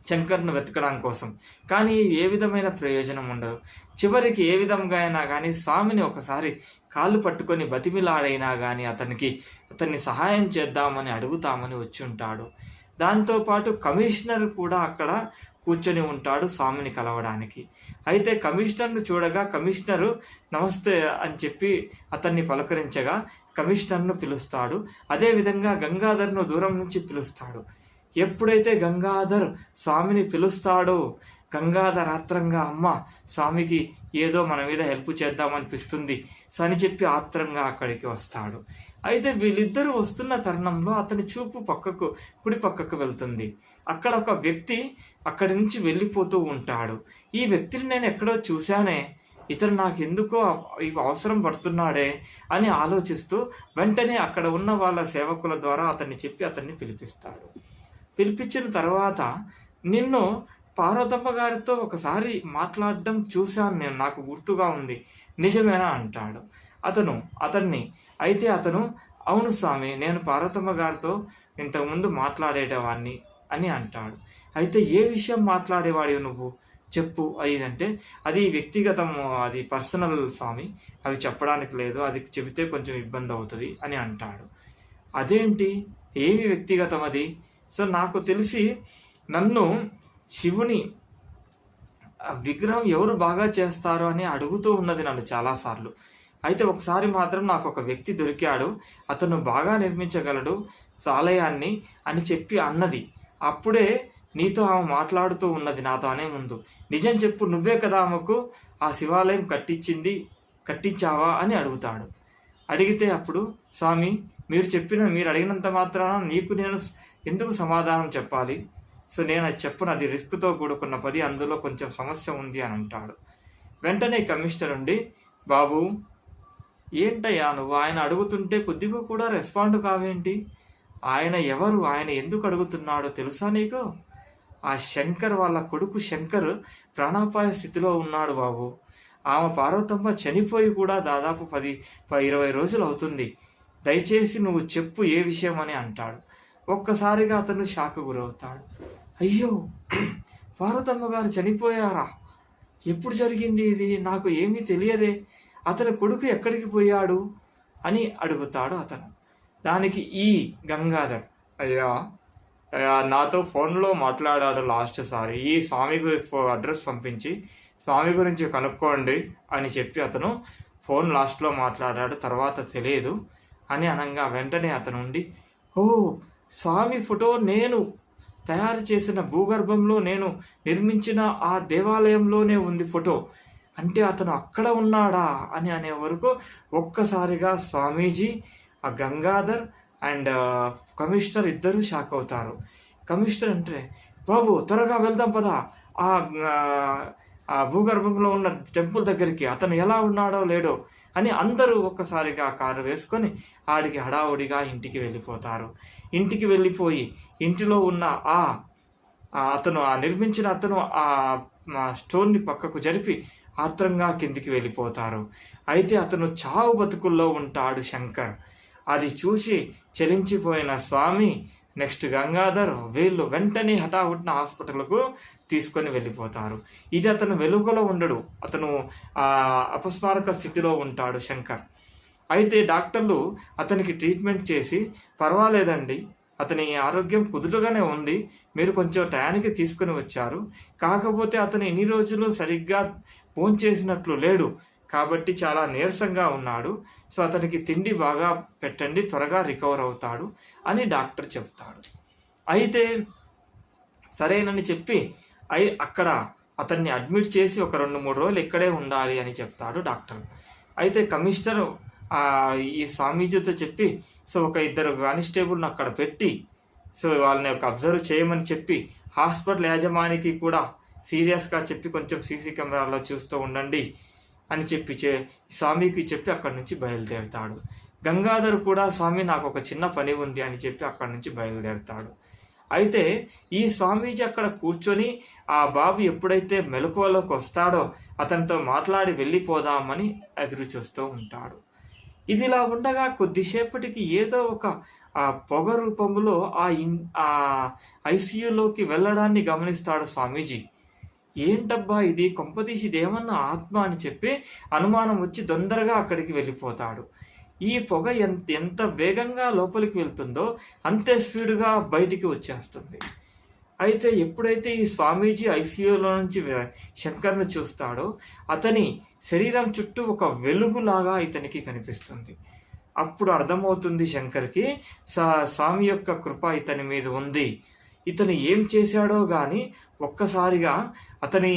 శంకర్ను వెతకడం కోసం, కానీ ఏ విధమైన ప్రయోజనం ఉండదు. చివరికి ఏ విధంగా అయినా కానీ స్వామిని ఒకసారి కాళ్ళు పట్టుకొని బతిమిలాడైనా కానీ అతన్ని సహాయం చేద్దామని అడుగుతామని వచ్చి ఉంటాడు. దాంతోపాటు కమిషనర్ కూడా అక్కడ కూర్చొని ఉంటాడు స్వామిని కలవడానికి. అయితే కమిషనర్ను చూడగా కమిషనరు నమస్తే అని చెప్పి అతన్ని పలకరించగా కమిషనర్ను పిలుస్తాడు. అదేవిధంగా గంగాధర్ను దూరం నుంచి పిలుస్తాడు. ఎప్పుడైతే గంగాధర్ స్వామిని పిలుస్తాడో గంగాధర్ ఆత్రంగా, అమ్మ స్వామికి ఏదో మన మీద హెల్ప్ చేద్దామనిపిస్తుంది అని చెప్పి ఆత్రంగా అక్కడికి వస్తాడు. అయితే వీళ్ళిద్దరూ వస్తున్న తరుణంలో అతని చూపు కుడి పక్కకు వెళ్తుంది. అక్కడ ఒక వ్యక్తి అక్కడి నుంచి వెళ్ళిపోతూ ఉంటాడు. ఈ వ్యక్తిని నేను ఎక్కడో చూశానే, ఇతను నాకెందుకో అవసరం పడుతున్నాడే అని ఆలోచిస్తూ వెంటనే అక్కడ ఉన్న వాళ్ళ సేవకుల ద్వారా అతన్ని పిలిపిస్తాడు. పిలిపించిన తర్వాత, నిన్ను పార్వతమ్మ గారితో ఒకసారి మాట్లాడడం చూశాను నేను, నాకు గుర్తుగా ఉంది, నిజమేనా అంటాడు అతన్ని. అయితే అతను, అవును స్వామి, నేను పార్వతమ్మ గారితో ఇంతకుముందు మాట్లాడేటవాడిని అని అంటాడు. అయితే ఏ విషయం మాట్లాడేవాడివి నువ్వు చెప్పు అంటే, అది వ్యక్తిగతము, అది పర్సనల్ స్వామి, అవి చెప్పడానికి లేదు, అది చెబితే కొంచెం ఇబ్బంది అవుతుంది అని అంటాడు. అదేంటి, ఏమి వ్యక్తిగతం అది? సో నాకు తెలిసి నన్ను శివుని విగ్రహం ఎవరు బాగా చేస్తారు అని అడుగుతూ ఉన్నది నన్ను చాలాసార్లు. అయితే ఒకసారి మాత్రం నాకు ఒక వ్యక్తి దొరికాడు, అతను బాగా నిర్మించగలడు ఆలయాన్ని అని చెప్పి అన్నది. అప్పుడే నీతో ఆమె మాట్లాడుతూ ఉన్నది నాతో అనే ముందు, నిజం చెప్పు, నువ్వే కదా ఆమెకు ఆ శివాలయం కట్టించావా అని అడుగుతాడు. అడిగితే అప్పుడు, స్వామి మీరు అడిగినంత మాత్రాన నీకు నేను ఎందుకు సమాధానం చెప్పాలి? సో నేను అది చెప్పను, అది రిస్క్తో కూడుకున్న పని, అందులో కొంచెం సమస్య ఉంది అని అంటాడు. వెంటనే కమిషనర్ ఉండి, బాబు ఏంటయ్యా నువ్వు, ఆయన అడుగుతుంటే కొద్దిగా కూడా రెస్పాండ్ కావేంటి? ఆయన ఎవరు, ఆయన ఎందుకు అడుగుతున్నాడో తెలుసా నీకు? ఆ శంకర్ వాళ్ళ కొడుకు శంకర్ ప్రాణాపాయ స్థితిలో ఉన్నాడు బాబు. ఆమె పార్వతమ్మ చనిపోయి కూడా దాదాపు 10-20 రోజులు అవుతుంది. దయచేసి నువ్వు చెప్పు ఏ విషయం అని అంటాడు. ఒక్కసారిగా అతను షాక్ గురవుతాడు. అయ్యో, పార్వతమ్మ గారు చనిపోయారా? ఎప్పుడు జరిగింది ఇది? నాకు ఏమీ తెలియదే. అతని కొడుకు ఎక్కడికి పోయాడు అని అడుగుతాడు అతను. దానికి ఈ గంగాధర్, అయ్యా నాతో ఫోన్లో మాట్లాడాడు లాస్ట్ సారి, ఈ స్వామి అడ్రస్ పంపించి స్వామి గురించి కనుక్కోండి అని చెప్పి అతను ఫోన్ లాస్ట్లో మాట్లాడాడు, తర్వాత తెలియదు అని అనగా వెంటనే అతను ఉండి, ఓ స్వామి ఫోటో నేను తయారు చేసిన భూగర్భంలో నేను నిర్మించిన ఆ దేవాలయంలోనే ఉంది ఫోటో, అంటే అతను అక్కడ ఉన్నాడా అని అనే వరకు ఒక్కసారిగా స్వామీజీ, ఆ గంగాధర్ అండ్ కమిషనర్ ఇద్దరు షాక్ అవుతారు. కమిషనర్ అంటే, బాబు త్వరగా వెళ్దాం పదా ఆ భూగర్భంలో ఉన్న టెంపుల్ దగ్గరికి, అతను ఎలా ఉన్నాడో లేడో అని అందరూ ఒక్కసారిగా కారు వేసుకొని ఆడికి హడావుడిగా ఇంటికి వెళ్ళిపోతారు. ఇంటికి వెళ్ళిపోయి ఇంటిలో ఉన్న అతను నిర్మించిన అతను ఆ స్టోన్ని పక్కకు జరిపి ఆత్రంగా కిందికి వెళ్ళిపోతారు. అయితే అతను చావు బతుకుల్లో ఉంటాడు శంకర్. అది చూసి చలించిపోయిన స్వామి, నెక్స్ట్ గంగాధర్, వీళ్ళు వెంటనే హఠాహుట్న హాస్పిటల్కు తీసుకొని వెళ్ళిపోతారు. ఇది అతను వెలుగులో ఉండడు, అతను అపస్మారక స్థితిలో ఉంటాడు శంకర్. అయితే డాక్టర్లు అతనికి ట్రీట్మెంట్ చేసి, పర్వాలేదండి, అతని ఆరోగ్యం కుదురుగానే ఉంది, మీరు కొంచెం టయానికి తీసుకొని వచ్చారు, కాకపోతే అతను ఎన్ని రోజులు సరిగ్గా భోంచేసినట్లు లేడు, కాబట్టి చాలా నీరసంగా ఉన్నాడు, సో అతనికి తిండి బాగా పెట్టండి, త్వరగా రికవర్ అవుతాడు అని డాక్టర్ చెప్తాడు. అయితే సరేనని చెప్పి అక్కడ అతన్ని అడ్మిట్ చేసి ఒక 2-3 రోజులు ఇక్కడే ఉండాలి అని చెప్తాడు డాక్టర్. అయితే కమిషనర్ ఈ స్వామీజీతో చెప్పి సో ఒక 2 కానిస్టేబుల్ని అక్కడ పెట్టి సో వాళ్ళని అబ్జర్వ్ చేయమని చెప్పి హాస్పిటల్ యాజమానికి కూడా సీరియస్గా చెప్పి కొంచెం సీసీ కెమెరాలో చూస్తూ ఉండండి అని చెప్పి స్వామికి చెప్పి అక్కడి నుంచి బయలుదేరుతాడు. గంగాధర్ కూడా స్వామి నాకు ఒక చిన్న పని ఉంది అని చెప్పి అక్కడి నుంచి బయలుదేరుతాడు. అయితే ఈ స్వామీజీ అక్కడ కూర్చొని ఆ బాబు ఎప్పుడైతే మెలకువలోకి వస్తాడో అతనితో మాట్లాడి వెళ్ళిపోదామని ఎదురు చూస్తూ ఉంటాడు. ఇదిలా ఉండగా కొద్దిసేపటికి ఏదో ఒక పొగ రూపంలో ఆ ఐసీయూలోకి వెళ్ళడాన్ని గమనిస్తాడు స్వామీజీ. ఏంటబ్బా ఇది, కొంపతీసి ఇదేమన్నా ఆత్మ అని చెప్పి అనుమానం వచ్చి తొందరగా అక్కడికి వెళ్ళిపోతాడు. ఈ పొగ ఎంత వేగంగా లోపలికి వెళ్తుందో అంతే స్పీడ్గా బయటికి వచ్చేస్తుంది. అయితే ఎప్పుడైతే ఈ స్వామీజీ ఐసీయూలో నుంచి శంకర్ను చూస్తాడో అతని శరీరం చుట్టూ ఒక వెలుగులాగా ఇతనికి కనిపిస్తుంది. అప్పుడు అర్థమవుతుంది శంకర్కి స్వామి యొక్క కృప ఇతని మీద ఉంది. ఇతను ఏం చేశాడో కానీ ఒక్కసారిగా అతని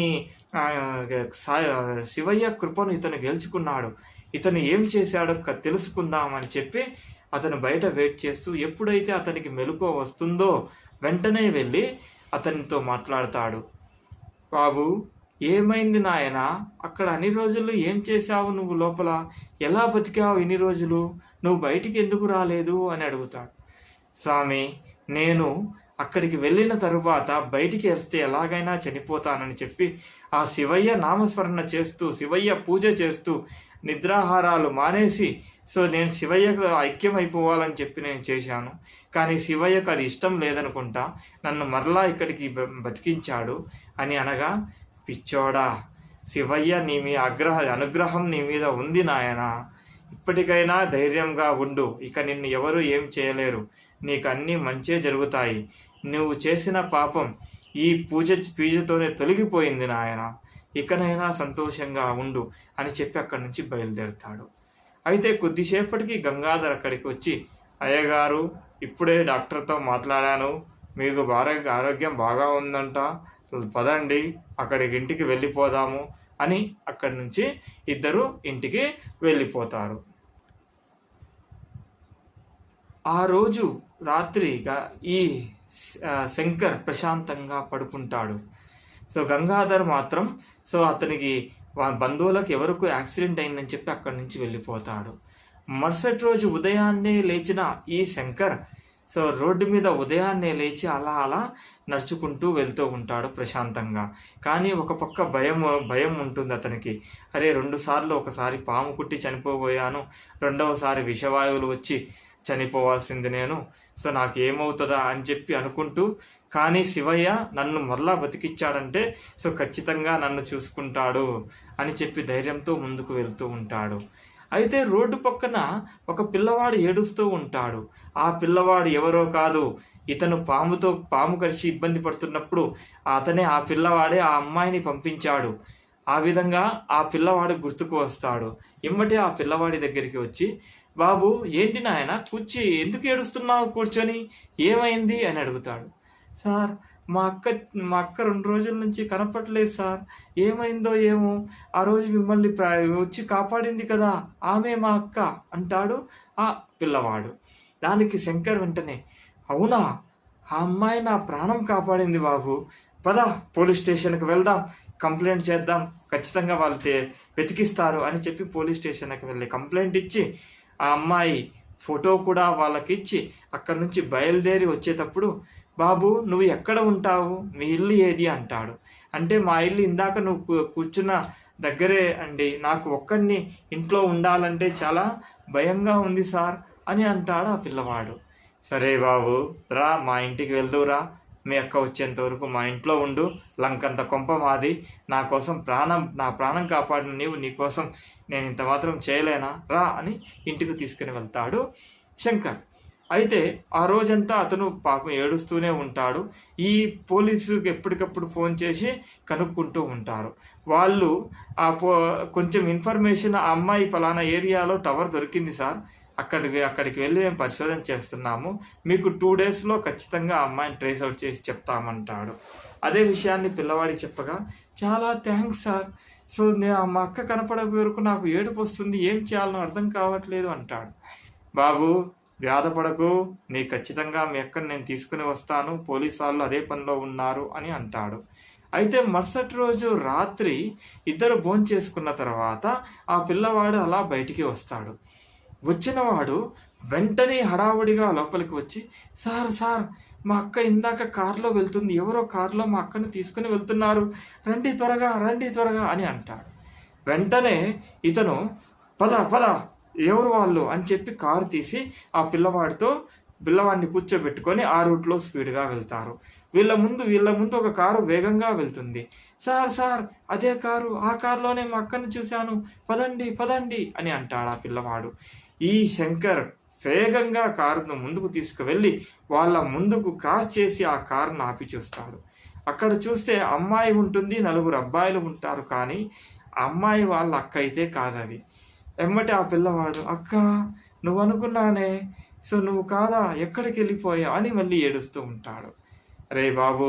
శివయ్య కృపను ఇతను గెలుచుకున్నాడు. ఇతను ఏం చేశాడో తెలుసుకుందామని చెప్పి అతను బయట వెయిట్ చేస్తూ ఎప్పుడైతే అతనికి మెలకువ వస్తుందో వెంటనే వెళ్ళి అతనితో మాట్లాడతాడు. బాబు, ఏమైంది నాయనా? అక్కడ అన్ని రోజులు ఏం చేశావు? నువ్వు లోపల ఎలా బతికావు ఇన్ని రోజులు? నువ్వు బయటికి ఎందుకు రాలేదు అని అడుగుతాడు. స్వామి, నేను అక్కడికి వెళ్ళిన తరువాత బయటికి వస్తే ఎలాగైనా చనిపోతానని చెప్పి ఆ శివయ్య నామస్మరణ చేస్తూ శివయ్య పూజ చేస్తూ నిద్రాహారాలు మానేసి సో నేను శివయ్యకు ఐక్యమైపోవాలని చెప్పి నేను చేశాను. కానీ శివయ్యకు అది ఇష్టం లేదనుకుంటా, నన్ను మరలా ఇక్కడికి బతికించాడు అని అనగా, పిచ్చోడా, శివయ్య నీ అనుగ్రహం నీ మీద ఉంది నాయనా. ఇప్పటికైనా ధైర్యంగా ఉండు. ఇక నిన్ను ఎవరు ఏం చేయలేరు. నీకు అన్నీ మంచే జరుగుతాయి. నువ్వు చేసిన పాపం ఈ పూజతోనే తొలగిపోయింది నాయన. ఇకనైనా సంతోషంగా ఉండు అని చెప్పి అక్కడి నుంచి బయలుదేరుతాడు. అయితే కొద్దిసేపటికి గంగాధర్ అక్కడికి వచ్చి, అయ్యగారు, ఇప్పుడే డాక్టర్తో మాట్లాడాను, మీకు ఆరోగ్యం బాగా ఉందంట, పదండి అక్కడికి ఇంటికి వెళ్ళిపోదాము అని అక్కడి నుంచి ఇద్దరు ఇంటికి వెళ్ళిపోతారు. ఆ రోజు రాత్రిగా ఈ శంకర్ ప్రశాంతంగా పడుకుంటాడు. సో గంగాధర్ మాత్రం సో అతనికి బంధువులకు ఎవరికి యాక్సిడెంట్ అయిందని చెప్పి అక్కడి నుంచి వెళ్ళిపోతాడు. మరుసటి రోజు ఉదయాన్నే లేచిన ఈ శంకర్ సో రోడ్డు మీద ఉదయాన్నే లేచి అలా నడుచుకుంటూ వెళ్తూ ఉంటాడు ప్రశాంతంగా. కానీ ఒక పక్క భయం ఉంటుంది అతనికి. అరే, 2 సార్లు, ఒకసారి పాము కుట్టి చనిపోబోయాను, రెండవసారి విషవాయువులు వచ్చి చనిపోవాల్సింది నేను, సో నాకు ఏమవుతుందా అని చెప్పి అనుకుంటూ, కానీ శివయ్య నన్ను మరలా బతికిచ్చాడంటే సో ఖచ్చితంగా నన్ను చూసుకుంటాడు అని చెప్పి ధైర్యంతో ముందుకు వెళ్తూ ఉంటాడు. అయితే రోడ్డు పక్కన ఒక పిల్లవాడు ఏడుస్తూ ఉంటాడు. ఆ పిల్లవాడు ఎవరో కాదు, ఇతను పాము కరిచి ఇబ్బంది పడుతున్నప్పుడు ఆ పిల్లవాడే ఆ అమ్మాయిని పంపించాడు. ఆ విధంగా ఆ పిల్లవాడు గుర్తుకు వస్తాడు. ఎమ్మటే ఆ పిల్లవాడి దగ్గరికి వచ్చి, బాబు, ఏంటి నాయన ఎందుకు ఏడుస్తున్నావు కూర్చొని, ఏమైంది అని అడుగుతాడు. సార్, మా అక్క 2 రోజుల నుంచి కనపట్లేదు సార్, ఏమైందో ఏమో, ఆ రోజు మిమ్మల్ని వచ్చి కాపాడింది కదా, ఆమె మా అక్క అంటాడు ఆ పిల్లవాడు. దానికి శంకర్ వెంటనే, అవునా, ఆ అమ్మాయి నా ప్రాణం కాపాడింది బాబు, పద పోలీస్ స్టేషన్కి వెళ్దాం, కంప్లైంట్ చేద్దాం, ఖచ్చితంగా వాళ్ళు వెతికిస్తారు అని చెప్పి పోలీస్ స్టేషన్కి వెళ్ళి కంప్లైంట్ ఇచ్చి ఆ అమ్మాయి ఫోటో కూడా వాళ్ళకి ఇచ్చి అక్కడి నుంచి బయలుదేరి వచ్చేటప్పుడు, బాబు, నువ్వు ఎక్కడ ఉంటావు, మీ ఇల్లు ఏది అంటాడు. అంటే మా ఇల్లు ఇందాక నువ్వు కూర్చున్న దగ్గరే అండి, నాకు ఒక్కడిని ఇంట్లో ఉండాలంటే చాలా భయంగా ఉంది సార్ అని అంటాడు ఆ పిల్లవాడు. సరే బాబు, రా, మా ఇంటికి వెళ్దురా, మీ అక్క వచ్చేంత వరకు మా ఇంట్లో ఉండు, లంకంత కొంప మాది, నా ప్రాణం కాపాడిన నీకోసం నేను ఇంత మాత్రం చేయలేనా, రా అని ఇంటికి తీసుకుని వెళ్తాడు శంకర్. అయితే ఆ రోజంతా అతను పాపం ఏడుస్తూనే ఉంటాడు. ఈ పోలీసుకి ఎప్పటికప్పుడు ఫోన్ చేసి కనుక్కుంటూ ఉంటారు. వాళ్ళు కొంచెం ఇన్ఫర్మేషన్, ఆ అమ్మాయి పలానా ఏరియాలో టవర్ దొరికింది సార్, అక్కడికి వెళ్ళి మేము పరిశోధన చేస్తున్నాము, మీకు 2 డేస్లో ఖచ్చితంగా ఆ అమ్మాయిని ట్రేస్ అవుట్ చేసి చెప్తామంటాడు. అదే విషయాన్ని పిల్లవాడికి చెప్పగా, చాలా థ్యాంక్స్ సార్, సో మా అక్క కనపడక వరకు నాకు ఏడుపు వస్తుంది, ఏం చేయాలనో అర్థం కావట్లేదు అంటాడు. బాబు బాధపడకు, నీ ఖచ్చితంగా మీ అక్కని నేను తీసుకుని వస్తాను, పోలీసు వాళ్ళు అదే పనిలో ఉన్నారు అని అంటాడు. అయితే మరుసటి రోజు రాత్రి ఇద్దరు భోంచేసుకున్న తర్వాత ఆ పిల్లవాడు అలా బయటికి వస్తాడు. వచ్చినవాడు వెంటనే హడావుడిగా లోపలికి వచ్చి, సార్ సార్, మా అక్క ఇందాక కారులో వెళ్తుంది, ఎవరో కారులో మా అక్కను తీసుకుని వెళ్తున్నారు, రండి త్వరగా రండి త్వరగా అని అంటాడు. వెంటనే ఇతను పద పద, ఎవరు వాళ్ళు అని చెప్పి కారు తీసి ఆ పిల్లవాడిని కూర్చోబెట్టుకొని ఆ రూట్లో స్పీడ్గా వెళ్తారు. వీళ్ళ ముందు ఒక కారు వేగంగా వెళ్తుంది. సార్ సార్, అదే కారు, ఆ కారులోనే మా అక్కని చూశాను, పదండి పదండి అని అంటాడు ఆ పిల్లవాడు. ఈ శంకర్ వేగంగా కారును ముందుకు తీసుకువెళ్ళి వాళ్ళ ముందుకు క్రాస్ చేసి ఆ కారును ఆపి చూస్తాడు. అక్కడ చూస్తే అమ్మాయి ఉంటుంది, 4 అబ్బాయిలు ఉంటారు, కానీ అమ్మాయి వాళ్ళ అక్క అయితే కాదది. ఎమ్మటే ఆ పిల్లవాడు, అక్క నువ్వు అనుకున్నానే, సో నువ్వు కాదా, ఎక్కడికి వెళ్ళిపోయావు అని మళ్ళీ ఏడుస్తూ ఉంటాడు. రే బాబు,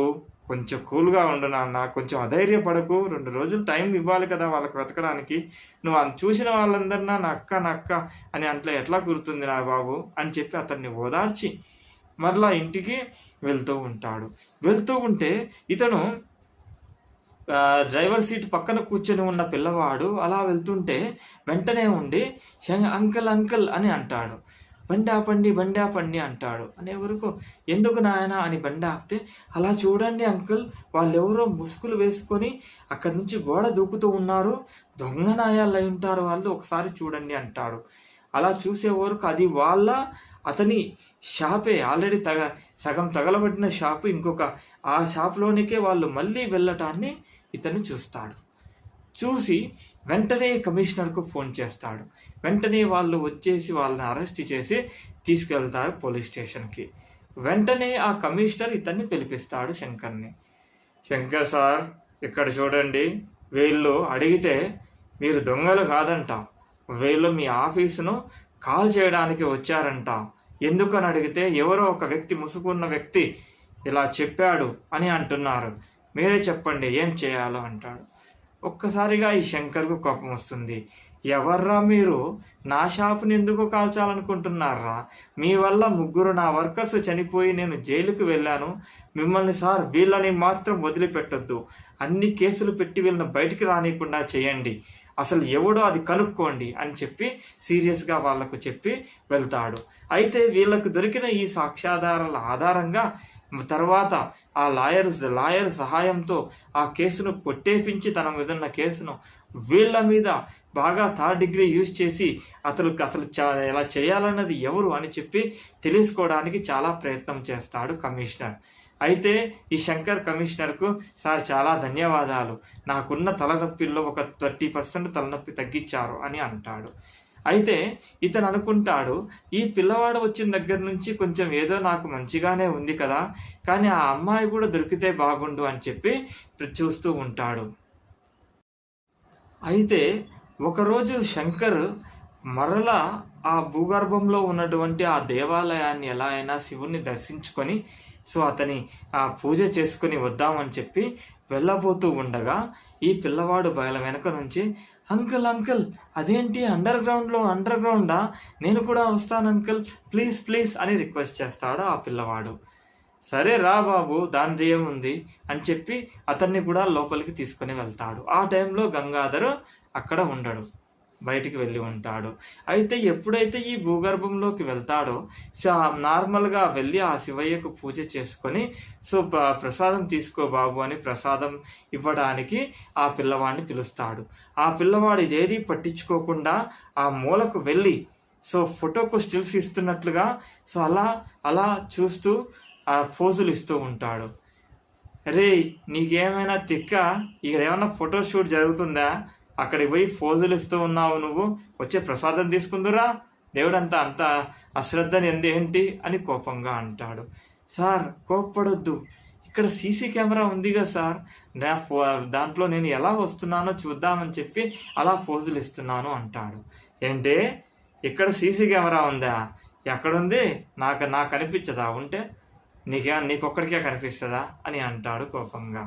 కొంచెం కూల్గా ఉండు నాన్న, కొంచెం అధైర్యపడకు, 2 రోజులు టైం ఇవ్వాలి కదా వాళ్ళకి వెతకడానికి, నువ్వు చూసిన వాళ్ళందరినా నా అక్క అని అంట్లో ఎట్లా కురుతుంది నా బాబు అని చెప్పి అతన్ని ఓదార్చి మరలా ఇంటికి వెళ్తూ ఉంటాడు. వెళ్తూ ఉంటే ఇతను డ్రైవర్ సీట్ పక్కన కూర్చొని ఉన్న పిల్లవాడు అలా వెళ్తుంటే వెంటనే ఉండి అంకల్ అంకల్ అని అంటాడు. బండి ఆపండి అంటాడు. అనే వరకు ఎందుకు నాయన అని బండి ఆపితే, అలా చూడండి అంకుల్, వాళ్ళెవరో ముసుగులు వేసుకొని అక్కడి నుంచి గోడ దూకుతూ ఉన్నారు, దొంగ నాయాలు అయి ఉంటారు వాళ్ళు, ఒకసారి చూడండి అంటాడు. అలా చూసే వరకు అది అతని షాపే, ఆల్రెడీ సగం తగలబడిన షాపు, ఇంకొక ఆ షాప్లోనికే వాళ్ళు మళ్ళీ వెళ్ళటాన్ని ఇతను చూస్తాడు. చూసి వెంటనే కమిషనర్కు ఫోన్ చేస్తాడు. వెంటనే వాళ్ళు వచ్చేసి వాళ్ళని అరెస్ట్ చేసి తీసుకెళ్తారు పోలీస్ స్టేషన్కి. వెంటనే ఆ కమిషనర్ ఇతన్ని పిలిపిస్తాడు శంకర్ని. శంకర్ సార్, ఇక్కడ చూడండి, వీళ్ళు అడిగితే మీరు దొంగలు కాదంట, వీళ్ళు మీ ఆఫీసును కాల్ చేయడానికి వచ్చారంట, ఎందుకని అడిగితే ఎవరో ఒక వ్యక్తి, ముసుగున్న వ్యక్తి ఇలా చెప్పాడు అని అంటున్నారు, మీరే చెప్పండి ఏం చేయాలో అంటాడు. ఒక్కసారిగా ఈ శంకర్కు కోపం వస్తుంది. ఎవర్రా మీరు, నా షాపుని ఎందుకు కాల్చాలనుకుంటున్నారా, మీ వల్ల 3 నా వర్కర్స్ చనిపోయి నేను జైలుకు వెళ్ళాను, మిమ్మల్ని సార్ వీళ్ళని మాత్రం వదిలిపెట్టొద్దు, అన్ని కేసులు పెట్టి వీళ్ళని బయటికి రానియకుండా చేయండి, అసలు ఎవడో అది కనుక్కోండి అని చెప్పి సీరియస్గా వాళ్లకు చెప్పి వెళ్తాడు. అయితే వీళ్ళకు దొరికిన ఈ సాక్ష్యాధారాల ఆధారంగా తర్వాత ఆ లాయర్ సహాయంతో ఆ కేసును కొట్టేపించి తన మీద ఉన్న కేసును వీళ్ళ మీద బాగా 3rd డిగ్రీ యూజ్ చేసి అసలు ఎలా చేయాలన్నది ఎవరు అని చెప్పి తెలుసుకోవడానికి చాలా ప్రయత్నం చేస్తాడు కమిషనర్. అయితే ఈ శంకర్ కమిషనర్కు, సార్ చాలా ధన్యవాదాలు, నాకున్న తలనొప్పిల్లో ఒక 30% తలనొప్పి తగ్గించారు అని అంటాడు. అయితే ఇతను అనుకుంటాడు, ఈ పిల్లవాడు వచ్చిన దగ్గర నుంచి కొంచెం ఏదో నాకు మంచిగానే ఉంది కదా, కానీ ఆ అమ్మాయి కూడా దొరికితే బాగుండు అని చెప్పి చూస్తూ ఉంటాడు. అయితే ఒకరోజు శంకర్ మరలా ఆ భూగర్భంలో ఉన్నటువంటి ఆ దేవాలయాన్ని ఎలా అయినా శివుణ్ణి దర్శించుకొని అతని ఆ పూజ చేసుకుని వద్దామని చెప్పి వెళ్ళబోతూ ఉండగా ఈ పిల్లవాడు బయల వెనక నుంచి, అంకుల్ అదేంటి అండర్ గ్రౌండా, నేను కూడా వస్తాను అంకుల్, ప్లీజ్ అని రిక్వెస్ట్ చేస్తాడు ఆ పిల్లవాడు. సరే రా బాబు, దాని ఏముంది అని చెప్పి అతన్ని కూడా లోపలికి తీసుకుని వెళ్తాడు. ఆ టైంలో గంగాధర్ అక్కడ ఉండడు, బయటికి వెళ్ళి ఉంటాడు. అయితే ఎప్పుడైతే ఈ భూగర్భంలోకి వెళ్తాడో నార్మల్గా వెళ్ళి ఆ శివయ్యకు పూజ చేసుకొని ప్రసాదం తీసుకో బాబు అని ప్రసాదం ఇవ్వడానికి ఆ పిల్లవాడిని పిలుస్తాడు. ఆ పిల్లవాడు ఇదేది పట్టించుకోకుండా ఆ మూలకు వెళ్ళి ఫోటోకు స్టిల్స్ ఇస్తున్నట్లుగా అలా చూస్తూ ఆ ఫోజులు ఇస్తూ ఉంటాడు. రే, నీకేమైనా తిక్క, ఇక్కడ ఏమైనా ఫోటోషూట్ జరుగుతుందా, అక్కడికి పోయి ఫోజులు ఇస్తూ ఉన్నావు, నువ్వు వచ్చే ప్రసాదం తీసుకుందురా దేవుడంతా అంత అశ్రద్ధని ఏంటి అని కోపంగా అంటాడు. సార్ కోప్పడొద్దు, ఇక్కడ సీసీ కెమెరా ఉందిగా సార్, దాంట్లో నేను ఎలా వస్తున్నానో చూద్దామని చెప్పి అలా ఫోజులు ఇస్తున్నాను అంటాడు. ఏంటి, ఇక్కడ సీసీ కెమెరా ఉందా? ఎక్కడుంది? నాకు కనిపించదా? ఉంటే నీకొక్కడికే కనిపిస్తుందా అని అంటాడు కోపంగా.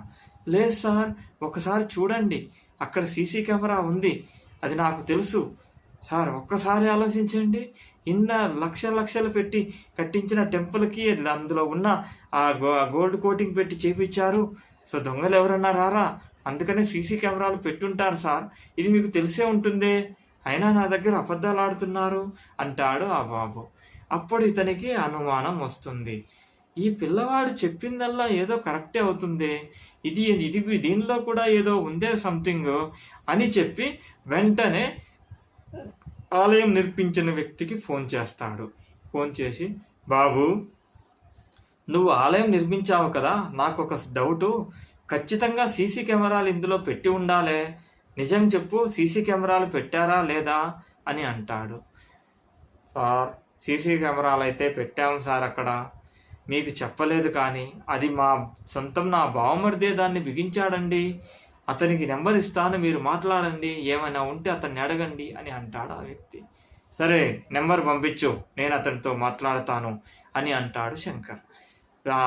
లేదు సార్, ఒకసారి చూడండి, అక్కడ సీసీ కెమెరా ఉంది, అది నాకు తెలుసు సార్. ఒక్కసారి ఆలోచించండి, లక్షలు పెట్టి కట్టించిన టెంపుల్కి అందులో ఉన్న ఆ గోల్డ్ కోటింగ్ పెట్టి చేపించారు. సో దొంగలు ఎవరన్నా రారా, అందుకనే సీసీ కెమెరాలు పెట్టుంటారు సార్, ఇది మీకు తెలిసే ఉంటుందే, అయినా నా దగ్గర అబద్ధాలు ఆడుతున్నారు అంటాడు ఆ బాబు. అప్పుడు ఇతనికి అనుమానం వస్తుంది, ఈ పిల్లవాడు చెప్పిందల్లా ఏదో కరెక్టే అవుతుంది, దీనిలో కూడా ఏదో ఉందే సంథింగ్ అని చెప్పి వెంటనే ఆలయం నిర్మించిన వ్యక్తికి ఫోన్ చేస్తాడు. ఫోన్ చేసి, బాబు నువ్వు ఆలయం నిర్మించావు కదా, నాకు ఒక డౌటు, ఖచ్చితంగా సీసీ కెమెరాలు ఇందులో పెట్టి ఉండాలే, నిజం చెప్పు, సీసీ కెమెరాలు పెట్టారా లేదా అని అంటాడు. సార్ సీసీ కెమెరాలు అయితే పెట్టాము సార్, అక్కడ మీకు చెప్పలేదు, కానీ అది మా సొంతం నా బావమరిదే దాన్ని బిగించాడండి, అతనికి నెంబర్ ఇస్తాను, మీరు మాట్లాడండి, ఏమైనా ఉంటే అతన్ని అడగండి అని అంటాడు ఆ వ్యక్తి. సరే నెంబర్ పంపించు, నేను అతనితో మాట్లాడతాను అని అంటాడు శంకర్.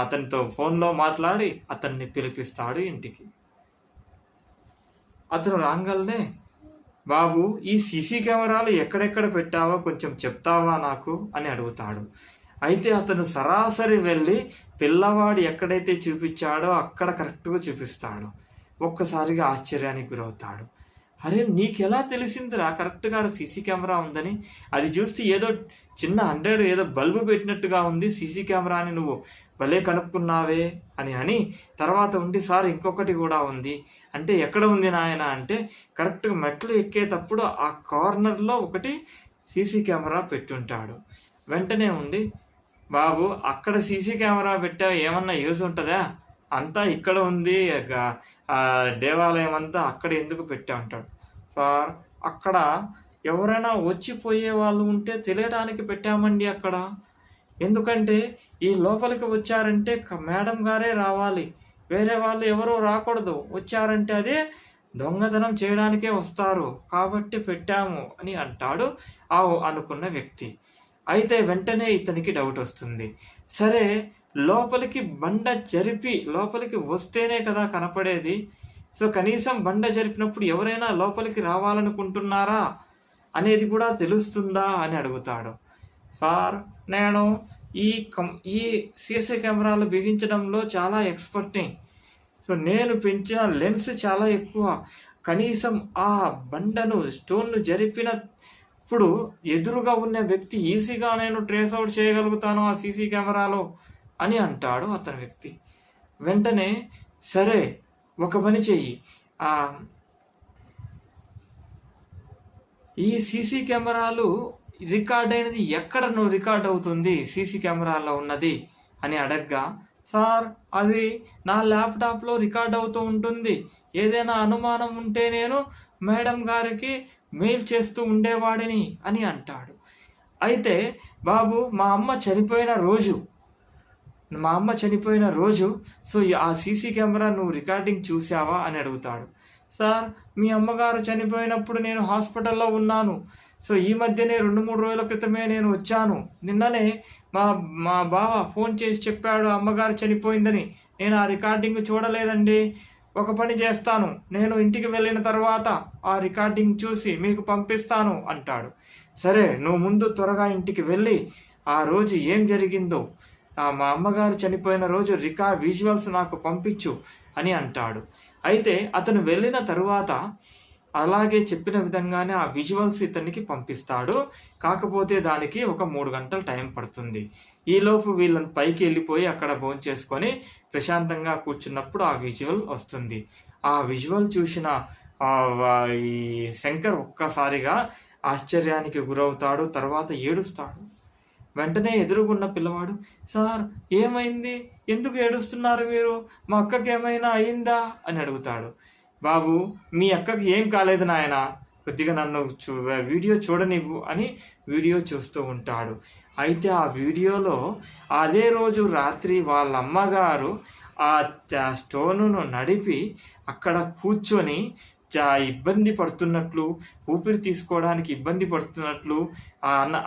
అతనితో ఫోన్లో మాట్లాడి అతన్ని పిలిపిస్తాడు ఇంటికి. అతను రాగానే, బాబు ఈ సీసీ కెమెరాలు ఎక్కడెక్కడ పెట్టావో కొంచెం చెప్తావా నాకు అని అడుగుతాడు. అయితే అతను సరాసరి వెళ్ళి పిల్లవాడు ఎక్కడైతే చూపించాడో అక్కడ కరెక్ట్గా చూపిస్తాడు. ఒక్కసారిగా ఆశ్చర్యానికి గురవుతాడు. అరే నీకెలా తెలిసిందిరా కరెక్ట్గా సీసీ కెమెరా ఉందని? అది చూస్తే ఏదో చిన్న 100 ఏదో బల్బు పెట్టినట్టుగా ఉంది సీసీ కెమెరా అని నువ్వు భలే కనుక్కున్నావే అని తర్వాత ఉండి, సార్ ఇంకొకటి కూడా ఉంది అంటే, ఎక్కడ ఉంది నాయన అంటే, కరెక్ట్గా మెట్లు ఎక్కేటప్పుడు ఆ కార్నర్లో ఒకటి సీసీ కెమెరా పెట్టుంటాడు. వెంటనే ఉండి, బాబు అక్కడ సీసీ కెమెరా పెట్టా ఏమన్నా యూజ్ ఉంటుందా? అంతా ఇక్కడ ఉంది, దేవాలయం అంతా అక్కడ ఎందుకు పెట్టా ఉంటాడు. సార్ అక్కడ ఎవరైనా వచ్చిపోయే వాళ్ళు ఉంటే తెలియడానికి పెట్టామండి అక్కడ, ఎందుకంటే ఈ లోపలికి వచ్చారంటే మేడం గారే రావాలి, వేరే వాళ్ళు ఎవరో రాకూడదు, వచ్చారంటే అదే దొంగతనం చేయడానికే వస్తారు కాబట్టి పెట్టాము అని అంటాడు ఆ అనుకున్న వ్యక్తి. అయితే వెంటనే ఇతనికి డౌట్ వస్తుంది, సరే లోపలికి బండ జరిపి లోపలికి వస్తేనే కదా కనపడేది, సో కనీసం బండ జరిపినప్పుడు ఎవరైనా లోపలికి రావాలనుకుంటున్నారా అనేది కూడా తెలుస్తుందా అని అడుగుతాడు. సార్ నేను ఈ సీసీ కెమెరాలు బిగించడంలో చాలా ఎక్స్పర్ట్ని, సో నేను పెంచిన లెన్స్ చాలా ఎక్కువ, కనీసం ఆ బండను స్టోన్ను జరిపినప్పుడు ఎదురుగా ఉన్న వ్యక్తి ఈజీగా నేను ట్రేస్ అవుట్ చేయగలుగుతాను ఆ సీసీ కెమెరాలో అని అంటాడు అతని వ్యక్తి. వెంటనే సరే ఒక పని చెయ్యి, ఈ సీసీ కెమెరాలు రికార్డ్ అయినది ఎక్కడ నువ్వు రికార్డ్ అవుతుంది సీసీ కెమెరాలో ఉన్నది అని అడగ్గా, సార్ అది నా ల్యాప్టాప్లో రికార్డ్ అవుతూ ఉంటుంది, ఏదైనా అనుమానం ఉంటే నేను మేడం గారికి మెయిల్ చేస్తూ ఉండేవాడిని అని అంటాడు. అయితే బాబు మా అమ్మ చనిపోయిన రోజు సో ఆ సీసీ కెమెరా నువ్వు రికార్డింగ్ చూసావా అని అడుగుతాడు. సార్ మీ అమ్మగారు చనిపోయినప్పుడు నేను హాస్పిటల్లో ఉన్నాను, సో ఈ మధ్యనే 2-3 రోజుల క్రితమే నేను వచ్చాను, నిన్ననే మా బావ ఫోన్ చేసి చెప్పాడు అమ్మగారు చనిపోయిందని, నేను ఆ రికార్డింగ్ చూడలేదండి, ఒక పని చేస్తాను, నేను ఇంటికి వెళ్ళిన తర్వాత ఆ రికార్డింగ్ చూసి మీకు పంపిస్తాను అంటాడు. సరే నువ్వు ముందు త్వరగా ఇంటికి వెళ్ళి ఆ రోజు ఏం జరిగిందో, మా అమ్మగారు చనిపోయిన రోజు విజువల్స్ నాకు పంపించు అని అంటాడు. అయితే అతను వెళ్ళిన తరువాత అలాగే చెప్పిన విధంగానే ఆ విజువల్స్ ఇతనికి పంపిస్తాడు. కాకపోతే దానికి ఒక 3 గంటలు టైం పడుతుంది. ఈలోపు వీళ్ళని పైకి వెళ్ళిపోయి అక్కడ భోంచేసుకొని ప్రశాంతంగా కూర్చున్నప్పుడు ఆ విజువల్ వస్తుంది. ఆ విజువల్ చూసిన ఈ శంకర్ ఒక్కసారిగా ఆశ్చర్యానికి గురవుతాడు, తర్వాత ఏడుస్తాడు. వెంటనే ఎదురుగున్న పిల్లవాడు, సార్ ఏమైంది, ఎందుకు ఏడుస్తున్నారు మీరు, మా అక్కకి ఏమైనా అయిందా అని అడుగుతాడు. బాబు మీ అక్కకి ఏం కాలేదు నాయన, కొద్దిగా నన్ను వీడియో చూడనివ్వు అని వీడియో చూస్తూ ఉంటాడు. అయితే ఆ వీడియోలో అదే రోజు రాత్రి వాళ్ళ అమ్మగారు ఆ స్టోనును నడిపి అక్కడ కూర్చొని ఇబ్బంది పడుతున్నట్లు, ఊపిరి తీసుకోవడానికి ఇబ్బంది పడుతున్నట్లు,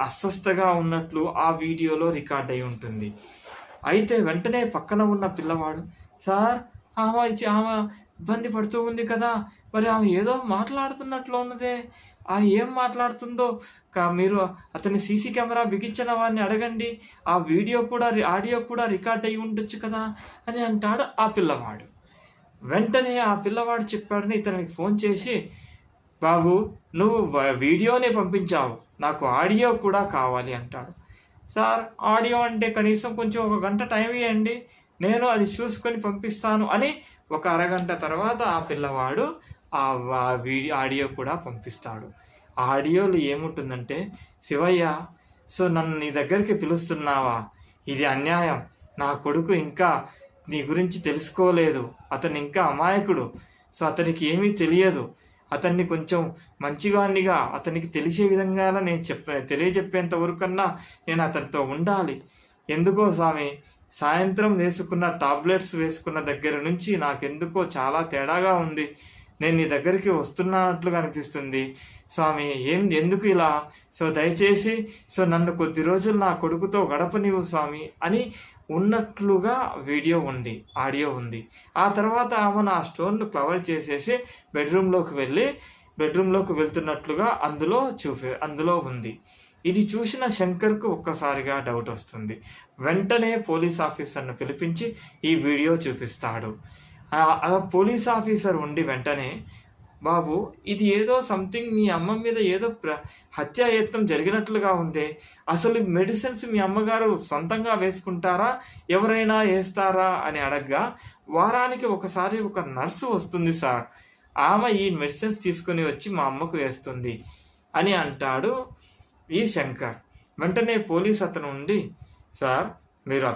అస్వస్థగా ఉన్నట్లు ఆ వీడియోలో రికార్డ్ అయి ఉంటుంది. అయితే వెంటనే పక్కన ఉన్న పిల్లవాడు, సార్ ఆమె ఇబ్బంది పడుతూ ఉంది కదా, మరి ఆమె ఏదో మాట్లాడుతున్నట్లు ఉన్నదే, ఏం మాట్లాడుతుందో మీరు అతని సీసీ కెమెరా బిగించిన వారిని అడగండి, ఆ ఆడియో కూడా రికార్డ్ అయి ఉండొచ్చు కదా అని అంటాడు ఆ పిల్లవాడు. వెంటనే ఆ పిల్లవాడు చెప్పాడని ఇతనికి ఫోన్ చేసి, బాబు నువ్వు వీడియోనే పంపించావు, నాకు ఆడియో కూడా కావాలి అంటాడు. సార్ ఆడియో అంటే కనీసం కొంచెం 1 గంట టైం ఇవ్వండి, నేను అది చూసుకొని పంపిస్తాను అని ఒక అరగంట తర్వాత ఆ పిల్లవాడు ఆ ఆడియో కూడా పంపిస్తాడు. ఆ ఆడియోలో ఏముంటుందంటే, శివయ్య, సో నన్ను నీ దగ్గరికి పిలుస్తున్నావా, ఇది అన్యాయం, నా కొడుకు ఇంకా నీ గురించి తెలుసుకోలేదు, అతను ఇంకా అమాయకుడు, సో అతనికి ఏమీ తెలియదు, అతన్ని కొంచెం మంచివాణ్ణిగా అతనికి తెలిసే విధంగా నేను తెలియజెప్పేంత వరకన్నా నేను అతనితో ఉండాలి. ఎందుకో స్వామి, సాయంత్రం వేసుకున్న టాబ్లెట్స్ వేసుకున్న దగ్గర నుంచి నాకెందుకో చాలా తేడాగా ఉంది, నేను నీ దగ్గరికి వస్తున్నట్లుగా అనిపిస్తుంది స్వామి, ఎందుకు ఇలా, సో దయచేసి సో నన్ను కొద్ది రోజులు నా కొడుకుతో గడపనివ్వు స్వామి అని ఉన్నట్లుగా ఆడియో ఉంది. ఆ తర్వాత ఆమెను ఆ స్టోన్ను కవర్ చేసేసి బెడ్రూమ్లోకి వెళ్తున్నట్లుగా అందులో ఉంది. ఇది చూసిన శంకర్కు ఒక్కసారిగా డౌట్ వస్తుంది. వెంటనే పోలీస్ ఆఫీసర్ను పిలిపించి ఈ వీడియో చూపిస్తాడు. ఆ పోలీస్ ఆఫీసర్ ఉండి వెంటనే, బాబు ఇది ఏదో సంథింగ్ మీ అమ్మ మీద ఏదో హత్యాయత్నం జరిగినట్లుగా ఉంది, అసలు మెడిసిన్స్ మీ అమ్మగారు సొంతంగా వేసుకుంటారా, ఎవరైనా వేస్తారా అని అడగ్గా, వారానికి ఒకసారి ఒక నర్సు వస్తుంది సార్, ఆమె ఈ మెడిసిన్స్ తీసుకుని వచ్చి మా అమ్మకు వేస్తుంది అని అంటాడు ఈ శంకర్. వెంటనే పోలీస్ అతను ఉండి, సార్ మీరు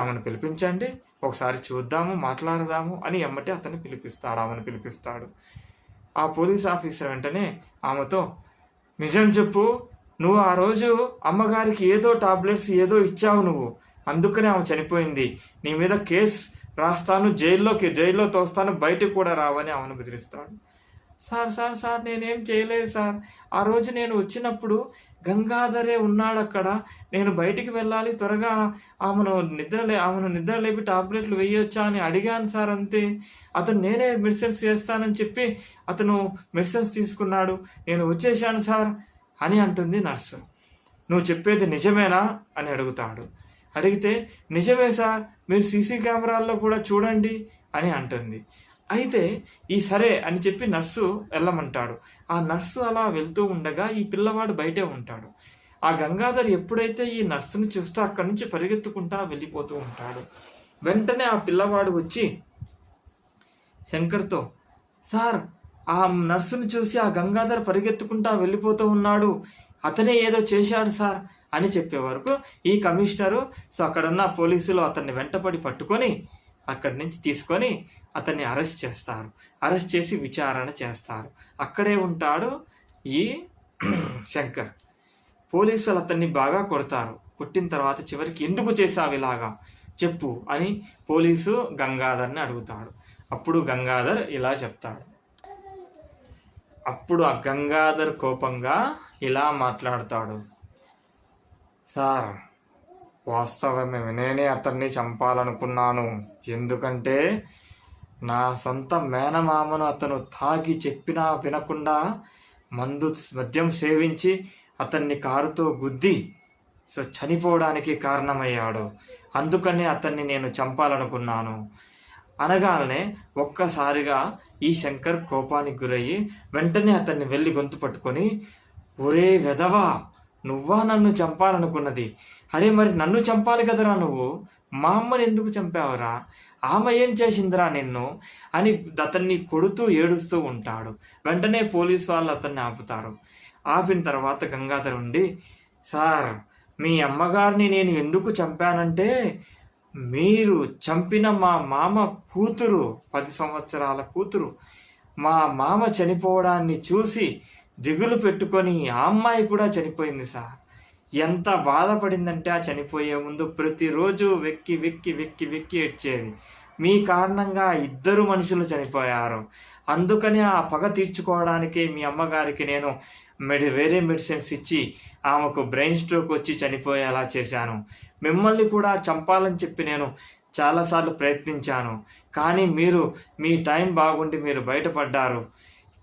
ఆమెను పిలిపించండి, ఒకసారి చూద్దాము, మాట్లాడదాము అని ఎమ్మటే ఆమెను పిలిపిస్తాడు. ఆ పోలీస్ ఆఫీసర్ వెంటనే ఆమెతో, నిజం చెప్పు, నువ్వు ఆ రోజు అమ్మగారికి ఏదో టాబ్లెట్స్ ఏదో ఇచ్చావు నువ్వు, అందుకనే ఆమె చనిపోయింది, నీ మీద కేసు రాస్తాను, జైల్లో తోస్తాను, బయటకు కూడా రావని ఆమెను బెదిరిస్తాడు. సార్ నేనేం చేయలేదు సార్, ఆ రోజు నేను వచ్చినప్పుడు గంగాధరే ఉన్నాడు అక్కడ, నేను బయటికి వెళ్ళాలి, త్వరగా ఆమెను నిద్ర లేపి టాబ్లెట్లు వేయొచ్చా అని అడిగాను సార్, అంతే, అతను నేనే మెడిసిన్స్ చేస్తానని చెప్పి అతను మెడిసిన్స్ తీసుకున్నాడు, నేను వచ్చేసాను సార్ అని అంటుంది నర్సు. నువ్వు చెప్పేది నిజమేనా అని అడుగుతాడు. అడిగితే, నిజమే సార్, మీరు సీసీ కెమెరాల్లో కూడా చూడండి అని అంటుంది. అయితే సరే అని చెప్పి నర్సు వెళ్ళమంటాడు. ఆ నర్సు అలా వెళ్తూ ఉండగా ఈ పిల్లవాడు బయటే ఉంటాడు. ఆ గంగాధర్ ఎప్పుడైతే ఈ నర్సును చూస్తే అక్కడి నుంచి పరిగెత్తుకుంటా వెళ్ళిపోతూ ఉంటాడు. వెంటనే ఆ పిల్లవాడు వచ్చి శంకర్తో, సార్ ఆ నర్సును చూసి ఆ గంగాధర్ పరిగెత్తుకుంటా వెళ్ళిపోతూ ఉన్నాడు, అతనే ఏదో చేశాడు సార్ అని చెప్పే వరకు ఈ కమిషనరు సో అక్కడున్న పోలీసులు అతన్ని వెంటపడి పట్టుకొని అక్కడి నుంచి తీసుకొని అతన్ని అరెస్ట్ చేసి విచారణ చేస్తారు. అక్కడే ఉంటాడు ఈ శంకర్. పోలీసులు అతన్ని బాగా కొడతారు. కొట్టిన తర్వాత చివరికి, ఎందుకు చేసావు ఇలాగా చెప్పు అని పోలీసు గంగాధర్ని అడుగుతాడు. అప్పుడు గంగాధర్ ఇలా చెప్తాడు. అప్పుడు ఆ గంగాధర్ కోపంగా ఇలా మాట్లాడతాడు, సార్ వాస్తవమే, నేనే అతన్ని చంపాలనుకున్నాను, ఎందుకంటే నా సొంత మేనమామను అతను తాగి చెప్పినా వినకుండా మద్యం సేవించి అతన్ని కారుతో గుద్ది సో చనిపోవడానికి కారణమయ్యాడు, అందుకని అతన్ని నేను చంపాలనుకున్నాను అనగానే ఒక్కసారిగా ఈ శంకర్ కోపానికి గురయ్యి వెంటనే అతన్ని వెళ్ళి గొంతు పట్టుకొని, ఒరే వెధవా, నువ్వా నన్ను చంపాలనుకున్నది, అరే మరి నన్ను చంపాలి కదరా నువ్వు, మా అమ్మని ఎందుకు చంపావురా, ఆమె ఏం చేసిందిరా నిన్ను అని అతన్ని కొడుతూ ఏడుస్తూ ఉంటాడు. వెంటనే పోలీసు వాళ్ళు అతన్ని ఆపుతారు. ఆపిన తర్వాత గంగాధర్ ఉండి, సార్ మీ అమ్మగారిని నేను ఎందుకు చంపానంటే, మీరు చంపిన మా మామ కూతురు, 10 సంవత్సరాల కూతురు, మా మామ చనిపోవడాన్ని చూసి దిగులు పెట్టుకొని ఆ అమ్మాయి కూడా చనిపోయింది సార్. ఎంత బాధపడిందంటే ఆ చనిపోయే ముందు ప్రతిరోజు వెక్కి వెక్కి వెక్కి వెక్కి ఏడ్చేది. మీ కారణంగా 2 మనుషులు చనిపోయారు. అందుకని ఆ పగ తీర్చుకోవడానికే మీ అమ్మగారికి నేను వేరే మెడిసిన్స్ ఇచ్చి ఆమెకు బ్రెయిన్ స్ట్రోక్ వచ్చి చనిపోయేలా చేశాను. మిమ్మల్ని కూడా చంపాలని చెప్పి నేను చాలాసార్లు ప్రయత్నించాను. కానీ మీరు మీ టైం బాగుండి మీరు బయటపడ్డారు.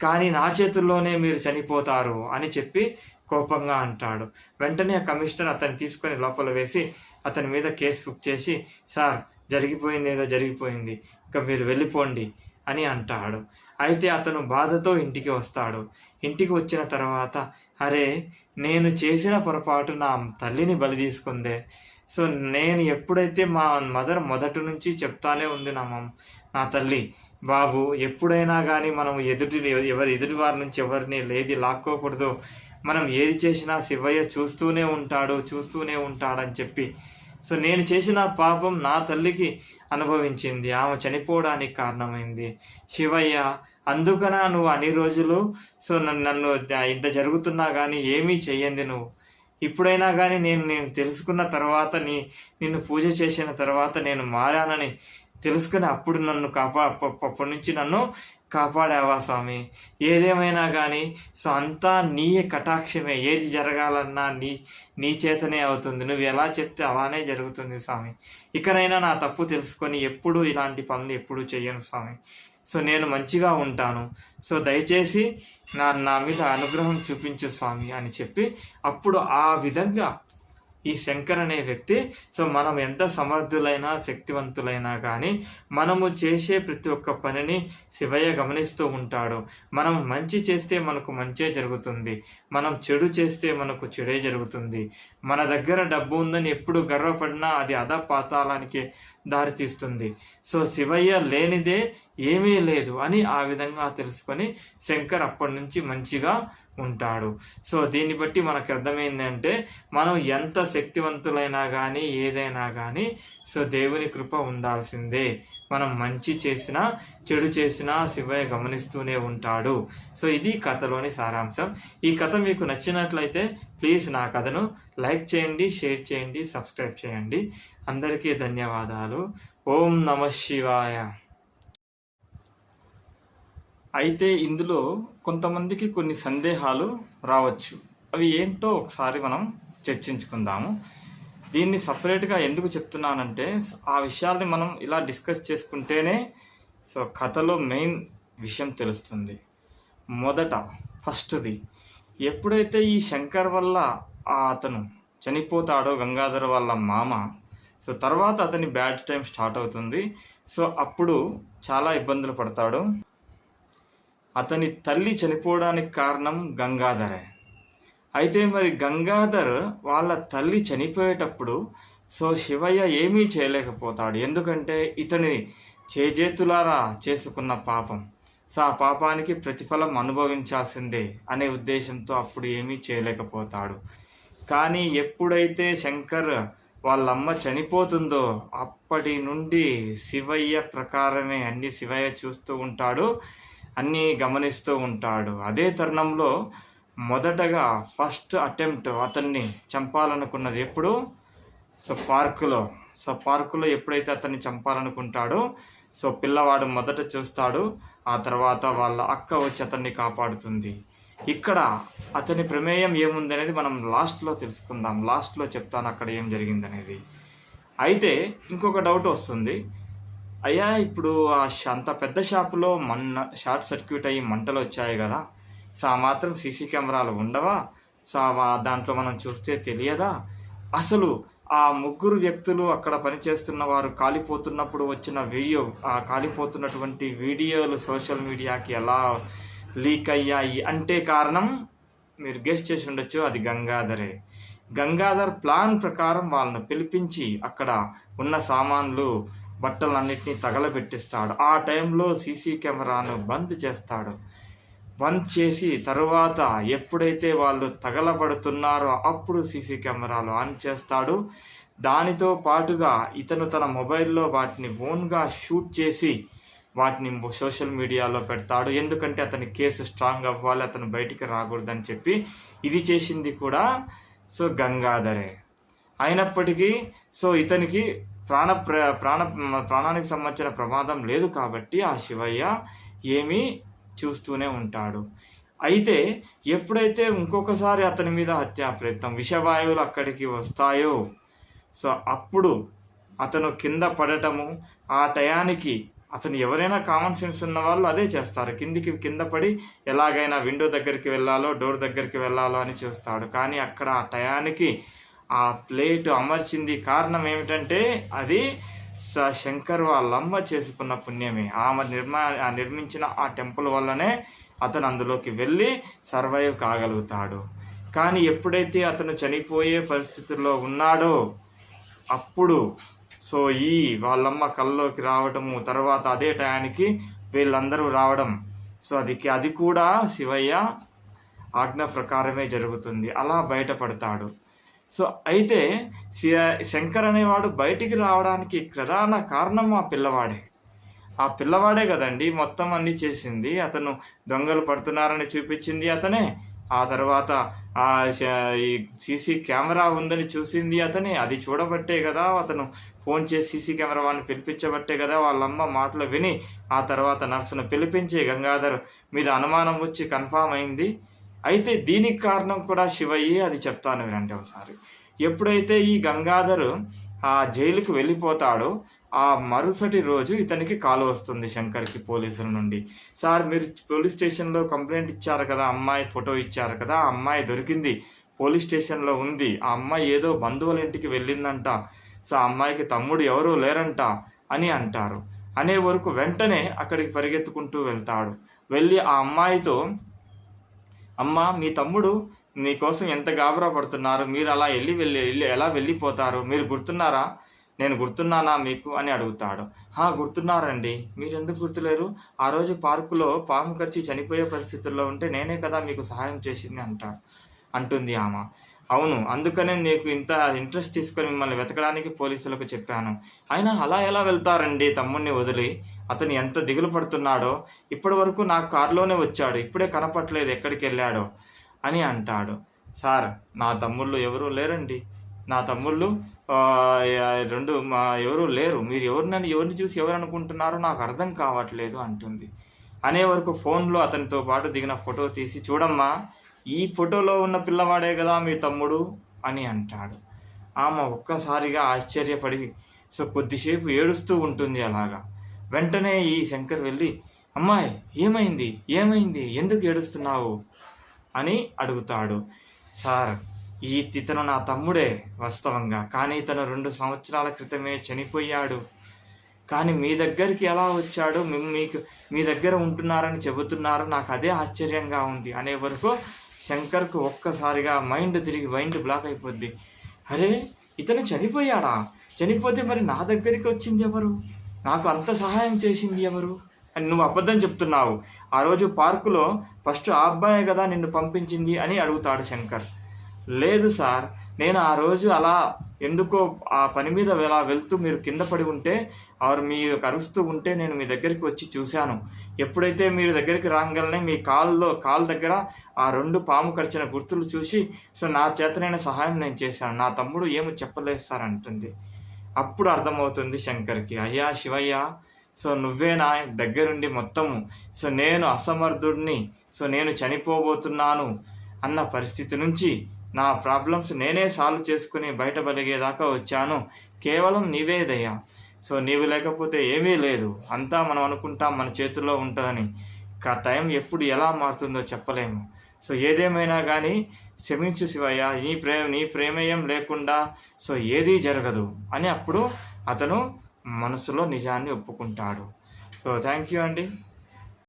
కానీ నా చేతుల్లోనే మీరు చనిపోతారు అని చెప్పి కోపంగా అంటాడు. వెంటనే ఆ కమిషనర్ అతన్ని తీసుకొని లోపల వేసి అతని మీద కేసు బుక్ చేసి, సార్ జరిగిపోయింది ఏదో జరిగిపోయింది, ఇంకా మీరు వెళ్ళిపోండి అని అంటాడు. అయితే అతను బాధతో ఇంటికి వస్తాడు. ఇంటికి వచ్చిన తర్వాత, అరే నేను చేసిన పొరపాటు నా తల్లిని బలి తీసుకుందే. సో నేను ఎప్పుడైతే మా మదర్ మొదటి నుంచి చెప్తానే ఉంది నా తల్లి, బాబు ఎప్పుడైనా కానీ మనం ఎదుటి వారి నుంచి ఎవరిని లేది లాక్కోకూడదు, మనం ఏది చేసినా శివయ్య చూస్తూనే ఉంటాడని చెప్పి. సో నేను చేసిన పాపం నా తల్లికి అనుభవించింది, ఆమె చనిపోవడానికి కారణమైంది శివయ్య. అందుకన నువ్వు అన్ని రోజులు సో నన్ను ఇంత జరుగుతున్నా కానీ ఏమీ చెయ్యండి నువ్వు. ఇప్పుడైనా కానీ నేను తెలుసుకున్న తర్వాత నిన్ను పూజ చేసిన తర్వాత నేను మారానని తెలుసుకుని అప్పుడు నన్ను అప్పటి నుంచి నన్ను కాపాడావా స్వామి. ఏదేమైనా కానీ సో అంతా నీ కటాక్షమే, ఏది జరగాలన్నా నీ చేతనే అవుతుంది, నువ్వు ఎలా చెప్తే అలానే జరుగుతుంది స్వామి. ఇకనైనా నా తప్పు తెలుసుకొని ఎప్పుడు ఇలాంటి పనులు ఎప్పుడు చెయ్యను స్వామి. సో నేను మంచిగా ఉంటాను, సో దయచేసి నా మీద అనుగ్రహం చూపించు స్వామి అని చెప్పి అప్పుడు ఆ విధంగా ఈ శంకర్ అనే వ్యక్తి సో మనం ఎంత సమర్థులైనా శక్తివంతులైనా కానీ మనము చేసే ప్రతి ఒక్క పనిని శివయ్య గమనిస్తూ ఉంటాడు. మనం మంచి చేస్తే మనకు మంచే జరుగుతుంది, మనం చెడు చేస్తే మనకు చెడే జరుగుతుంది. మన దగ్గర డబ్బు ఉందని ఎప్పుడు గర్వపడినా అది అధపాతాళానికి దారితీస్తుంది. సో శివయ్య లేనిదే ఏమీ లేదు అని ఆ విధంగా తెలుసుకొని శంకర్ అప్పటి నుంచి మంచిగా ఉంటాడు. సో దీన్ని బట్టి మనకు అర్థమైందంటే మనం ఎంత శక్తివంతులైనా కానీ ఏదైనా కానీ సో దేవుని కృప ఉండాల్సిందే. మనం మంచి చేసినా చెడు చేసినా శివయ్య గమనిస్తూనే ఉంటాడు. సో ఇది కథలోని సారాంశం. ఈ కథ మీకు నచ్చినట్లయితే ప్లీజ్ నా కథను లైక్ చేయండి, షేర్ చేయండి, సబ్స్క్రైబ్ చేయండి. అందరికీ ధన్యవాదాలు. ఓం నమః శివాయ. అయితే ఇందులో కొంతమందికి కొన్ని సందేహాలు రావచ్చు. అవి ఏంటో ఒకసారి మనం చర్చించుకుందాము. దీన్ని సపరేట్గా ఎందుకు చెప్తున్నానంటే ఆ విషయాల్ని మనం ఇలా డిస్కస్ చేసుకుంటేనే సో కథలో మెయిన్ విషయం తెలుస్తుంది. ఫస్ట్ది, ఎప్పుడైతే ఈ శంకర్ వల్ల అతను చనిపోతాడో గంగాధర్ వాళ్ళ మామ, సో తర్వాత అతని బ్యాడ్ టైం స్టార్ట్ అవుతుంది. సో అప్పుడు చాలా ఇబ్బందులు పడతాడు. అతని తల్లి చనిపోవడానికి కారణం గంగాధరే. అయితే మరి గంగాధర్ వాళ్ళ తల్లి చనిపోయేటప్పుడు సో శివయ్య ఏమీ చేయలేకపోతాడు. ఎందుకంటే ఇతని చేజేతులారా చేసుకున్న పాపం, సో ఆ పాపానికి ప్రతిఫలం అనుభవించాల్సిందే అనే ఉద్దేశంతో అప్పుడు ఏమీ చేయలేకపోతాడు. కానీ ఎప్పుడైతే శంకర్ వాళ్ళమ్మ చనిపోతుందో అప్పటి నుండి శివయ్య ప్రకారమే అన్ని శివయ్య చూస్తూ ఉంటాడు, అన్నీ గమనిస్తూ ఉంటాడు. అదే తరుణంలో మొదటగా ఫస్ట్ అటెంప్ట్ అతన్ని చంపాలనుకున్నది ఎప్పుడు? పార్కులో ఎప్పుడైతే అతన్ని చంపాలనుకుంటాడో సో పిల్లవాడు మొదట చూస్తాడు, ఆ తర్వాత వాళ్ళ అక్క వచ్చి అతన్ని కాపాడుతుంది. ఇక్కడ అతని ప్రమేయం ఏముంది అనేది మనం లాస్ట్లో తెలుసుకుందాం. లాస్ట్లో చెప్తాను అక్కడ ఏం జరిగిందనేది. అయితే ఇంకొక డౌట్ వస్తుంది, అయ్యా ఇప్పుడు అంత పెద్ద షాపులో షార్ట్ సర్క్యూట్ అయ్యి మంటలు వచ్చాయి కదా, సో ఆ మాత్రం సీసీ కెమెరాలు ఉండవా? సో దాంట్లో మనం చూస్తే తెలియదా? అసలు ఆ 3 వ్యక్తులు అక్కడ పనిచేస్తున్న వారు కాలిపోతున్నప్పుడు వచ్చిన కాలిపోతున్నటువంటి వీడియోలు సోషల్ మీడియాకి ఎలా లీక్ అయ్యాయి అంటే కారణం మీరు గెస్ చేసి ఉండొచ్చు, అది గంగాధరే. గంగాధర్ ప్లాన్ ప్రకారం వాళ్ళను పిలిపించి అక్కడ ఉన్న సామాన్లు బట్టలన్నిటినీ తగలబెట్టిస్తాడు. ఆ టైంలో సీసీ కెమెరాను బంద్ చేస్తాడు. బంద్ చేసి తరువాత ఎప్పుడైతే వాళ్ళు తగలబడుతున్నారో అప్పుడు సీసీ కెమెరాలు ఆన్ చేస్తాడు. దానితో పాటుగా ఇతను తన మొబైల్లో వాటిని ఓన్గా షూట్ చేసి వాటిని సోషల్ మీడియాలో పెడతాడు. ఎందుకంటే అతని కేసు స్ట్రాంగ్ అవ్వాలి, అతను బయటికి రాకూడదని చెప్పి ఇది చేసింది కూడా సో గంగాధరే. అయినప్పటికీ సో ఇతనికి ప్రాణానికి సంబంధించిన ప్రమాదం లేదు కాబట్టి ఆ శివయ్య ఏమీ చూస్తూనే ఉంటాడు. అయితే ఎప్పుడైతే ఇంకొకసారి అతని మీద హత్యా ప్రయత్నం, విషవాయువులు అక్కడికి వస్తాయో సో అప్పుడు అతను కింద పడటము, ఆ టయానికి అతను ఎవరైనా కామన్ సెన్స్ ఉన్న వాళ్ళు అదే చేస్తారు, కింద పడి ఎలాగైనా విండో దగ్గరికి వెళ్ళాలో డోర్ దగ్గరికి వెళ్ళాలో అని చూస్తాడు. కానీ అక్కడ ఆ టయానికి ఆ ప్లేట్ అమర్చింది కారణం ఏమిటంటే అది శంకర్ వాళ్ళమ్మ చేసుకున్న పుణ్యమే. ఆమె నిర్మించిన ఆ టెంపుల్ వల్లనే అతను అందులోకి వెళ్ళి సర్వైవ్ కాగలుగుతాడు. కానీ ఎప్పుడైతే అతను చనిపోయే పరిస్థితుల్లో ఉన్నాడో అప్పుడు సో ఈ వాళ్ళమ్మ కల్లోకి రావడము, తర్వాత అదే టయానికి వీళ్ళందరూ రావడం, సో అది కూడా శివయ్య ఆజ్ఞ ప్రకారమే జరుగుతుంది. అలా బయటపడతాడు. సో అయితే శంకర్ అనేవాడు బయటికి రావడానికి ప్రధాన కారణం ఆ పిల్లవాడే కదండి మొత్తం అన్నీ చేసింది. అతను దొంగలు పడుతున్నారని చూపించింది అతనే, ఆ తర్వాత ఈ సీసీ కెమెరా ఉందని చూసింది అతనే. అది చూడబట్టే కదా అతను ఫోన్ చేసి సీసీ కెమెరా వాడిని పిలిపించబట్టే కదా వాళ్ళమ్మ మాటలు విని ఆ తర్వాత నర్సును పిలిపించి గంగాధర్ మీద అనుమానం వచ్చి కన్ఫామ్ అయింది. అయితే దీనికి కారణం కూడా శివయ్యే, అది చెప్తాను వినండి ఒకసారి. ఎప్పుడైతే ఈ గంగాధర్ ఆ జైలుకి వెళ్ళిపోతాడో ఆ మరుసటి రోజు ఇతనికి కాల్ వస్తుంది శంకర్కి పోలీసుల నుండి. సార్ మీరు పోలీస్ స్టేషన్లో కంప్లైంట్ ఇచ్చారు కదా, అమ్మాయి ఫోటో ఇచ్చారు కదా, ఆ అమ్మాయి దొరికింది, పోలీస్ స్టేషన్లో ఉంది, ఆ అమ్మాయి ఏదో బంధువుల ఇంటికి వెళ్ళిందంట, సో ఆ అమ్మాయికి తమ్ముడు ఎవరూ లేరంట అని అంటారు. అనే వరకు వెంటనే అక్కడికి పరిగెత్తుకుంటూ వెళ్తాడు. వెళ్ళి ఆ అమ్మాయితో, అమ్మ మీ తమ్ముడు మీకోసం ఎంత గాబరా పడుతున్నారు, మీరు అలా ఎలా వెళ్ళిపోతారు, మీరు గుర్తున్నారా, నేను గుర్తున్నానా మీకు అని అడుగుతాడు. గుర్తున్నారండి, మీరెందుకు గుర్తులేరు, ఆ రోజు పార్కులో పాము కరిచి చనిపోయే పరిస్థితుల్లో ఉంటే నేనే కదా మీకు సహాయం చేసింది అంటుంది ఆమె. అవును, అందుకనే నీకు ఇంత ఇంట్రెస్ట్ తీసుకొని మిమ్మల్ని వెతకడానికి పోలీసులకు చెప్పాను. అయినా అలా ఎలా వెళ్తారండి తమ్ముడిని వదిలి, అతను ఎంత దిగులు పడుతున్నాడో, ఇప్పటి వరకు నా కారులోనే వచ్చాడు, ఇప్పుడే కనపట్లేదు ఎక్కడికి వెళ్ళాడో అని అంటాడు. సార్ నా తమ్ముళ్ళు ఎవరూ లేరండి, నా తమ్ముళ్ళు ఎవరూ లేరు, మీరు ఎవరిని చూసి ఎవరు అనుకుంటున్నారో నాకు అర్థం కావట్లేదు అంటుంది. అనే వరకు ఫోన్లో అతనితో పాటు దిగిన ఫోటో తీసి, చూడమ్మా ఈ ఫోటోలో ఉన్న పిల్లవాడే కదా మీ తమ్ముడు అని అంటాడు. ఆమె ఒక్కసారిగా ఆశ్చర్యపడి సో కొద్దిసేపు ఏడుస్తూ ఉంటుంది. అలాగా వెంటనే ఈ శంకర్ వెళ్ళి, అమ్మాయి ఏమైంది ఎందుకు ఏడుస్తున్నావు అని అడుగుతాడు. సార్ ఇతను నా తమ్ముడే వాస్తవంగా, కానీ ఇతను 2 సంవత్సరాల క్రితమే చనిపోయాడు. కానీ మీ దగ్గరికి ఎలా వచ్చాడు, మీ దగ్గర ఉంటున్నారని చెబుతున్నారు, నాకు అదే ఆశ్చర్యంగా ఉంది అనే వరకు శంకర్కు ఒక్కసారిగా మైండ్ బ్లాక్ అయిపోద్ది. అరే ఇతను చనిపోయాడా, చనిపోతే మరి నా దగ్గరికి వచ్చింది ఎవరు, నాకు అంత సహాయం చేసింది ఎవరు అని నువ్వు అబద్ధం చెప్తున్నావు, ఆ రోజు పార్కులో ఫస్ట్ ఆ అబ్బాయే కదా నిన్ను పంపించింది అని అడుగుతాడు శంకర్. లేదు సార్, నేను ఆ రోజు అలా ఎందుకో ఆ పని మీద ఎలా వెళ్తూ మీరు కింద పడి ఉంటే మీరు కరుస్తూ ఉంటే నేను మీ దగ్గరికి వచ్చి చూశాను. ఎప్పుడైతే మీరు దగ్గరికి రాగలనే మీ కాల్ దగ్గర ఆ 2 పాము కరిచిన గుర్తులు చూసి సో నా చేతనైన సహాయం నేను చేశాను, నా తమ్ముడు ఏమి చెప్పలేదు సార్ అంటుంది. అప్పుడు అర్థమవుతుంది శంకర్కి, అయ్యా శివయ్య, సో నువ్వే నా దగ్గరుండి మొత్తము సో నేను అసమర్థుడిని, సో నేను చనిపోబోతున్నాను అన్న పరిస్థితి నుంచి నా ప్రాబ్లమ్స్ నేనే సాల్వ్ చేసుకుని బయటపడిగేదాకా వచ్చాను, కేవలం నీవే దయ్యా, సో నీవు లేకపోతే ఏమీ లేదు, అంతా మనం అనుకుంటాం మన చేతుల్లో ఉంటుందని, టైం ఎప్పుడు ఎలా మారుతుందో చెప్పలేము, సో ఏదేమైనా కానీ క్షమించు శివయ్య, నీ ప్రేమేయం లేకుండా సో ఏదీ జరగదు అని అప్పుడు అతను మనసులో నిజాన్ని ఒప్పుకుంటాడు. సో థ్యాంక్ యూ అండి.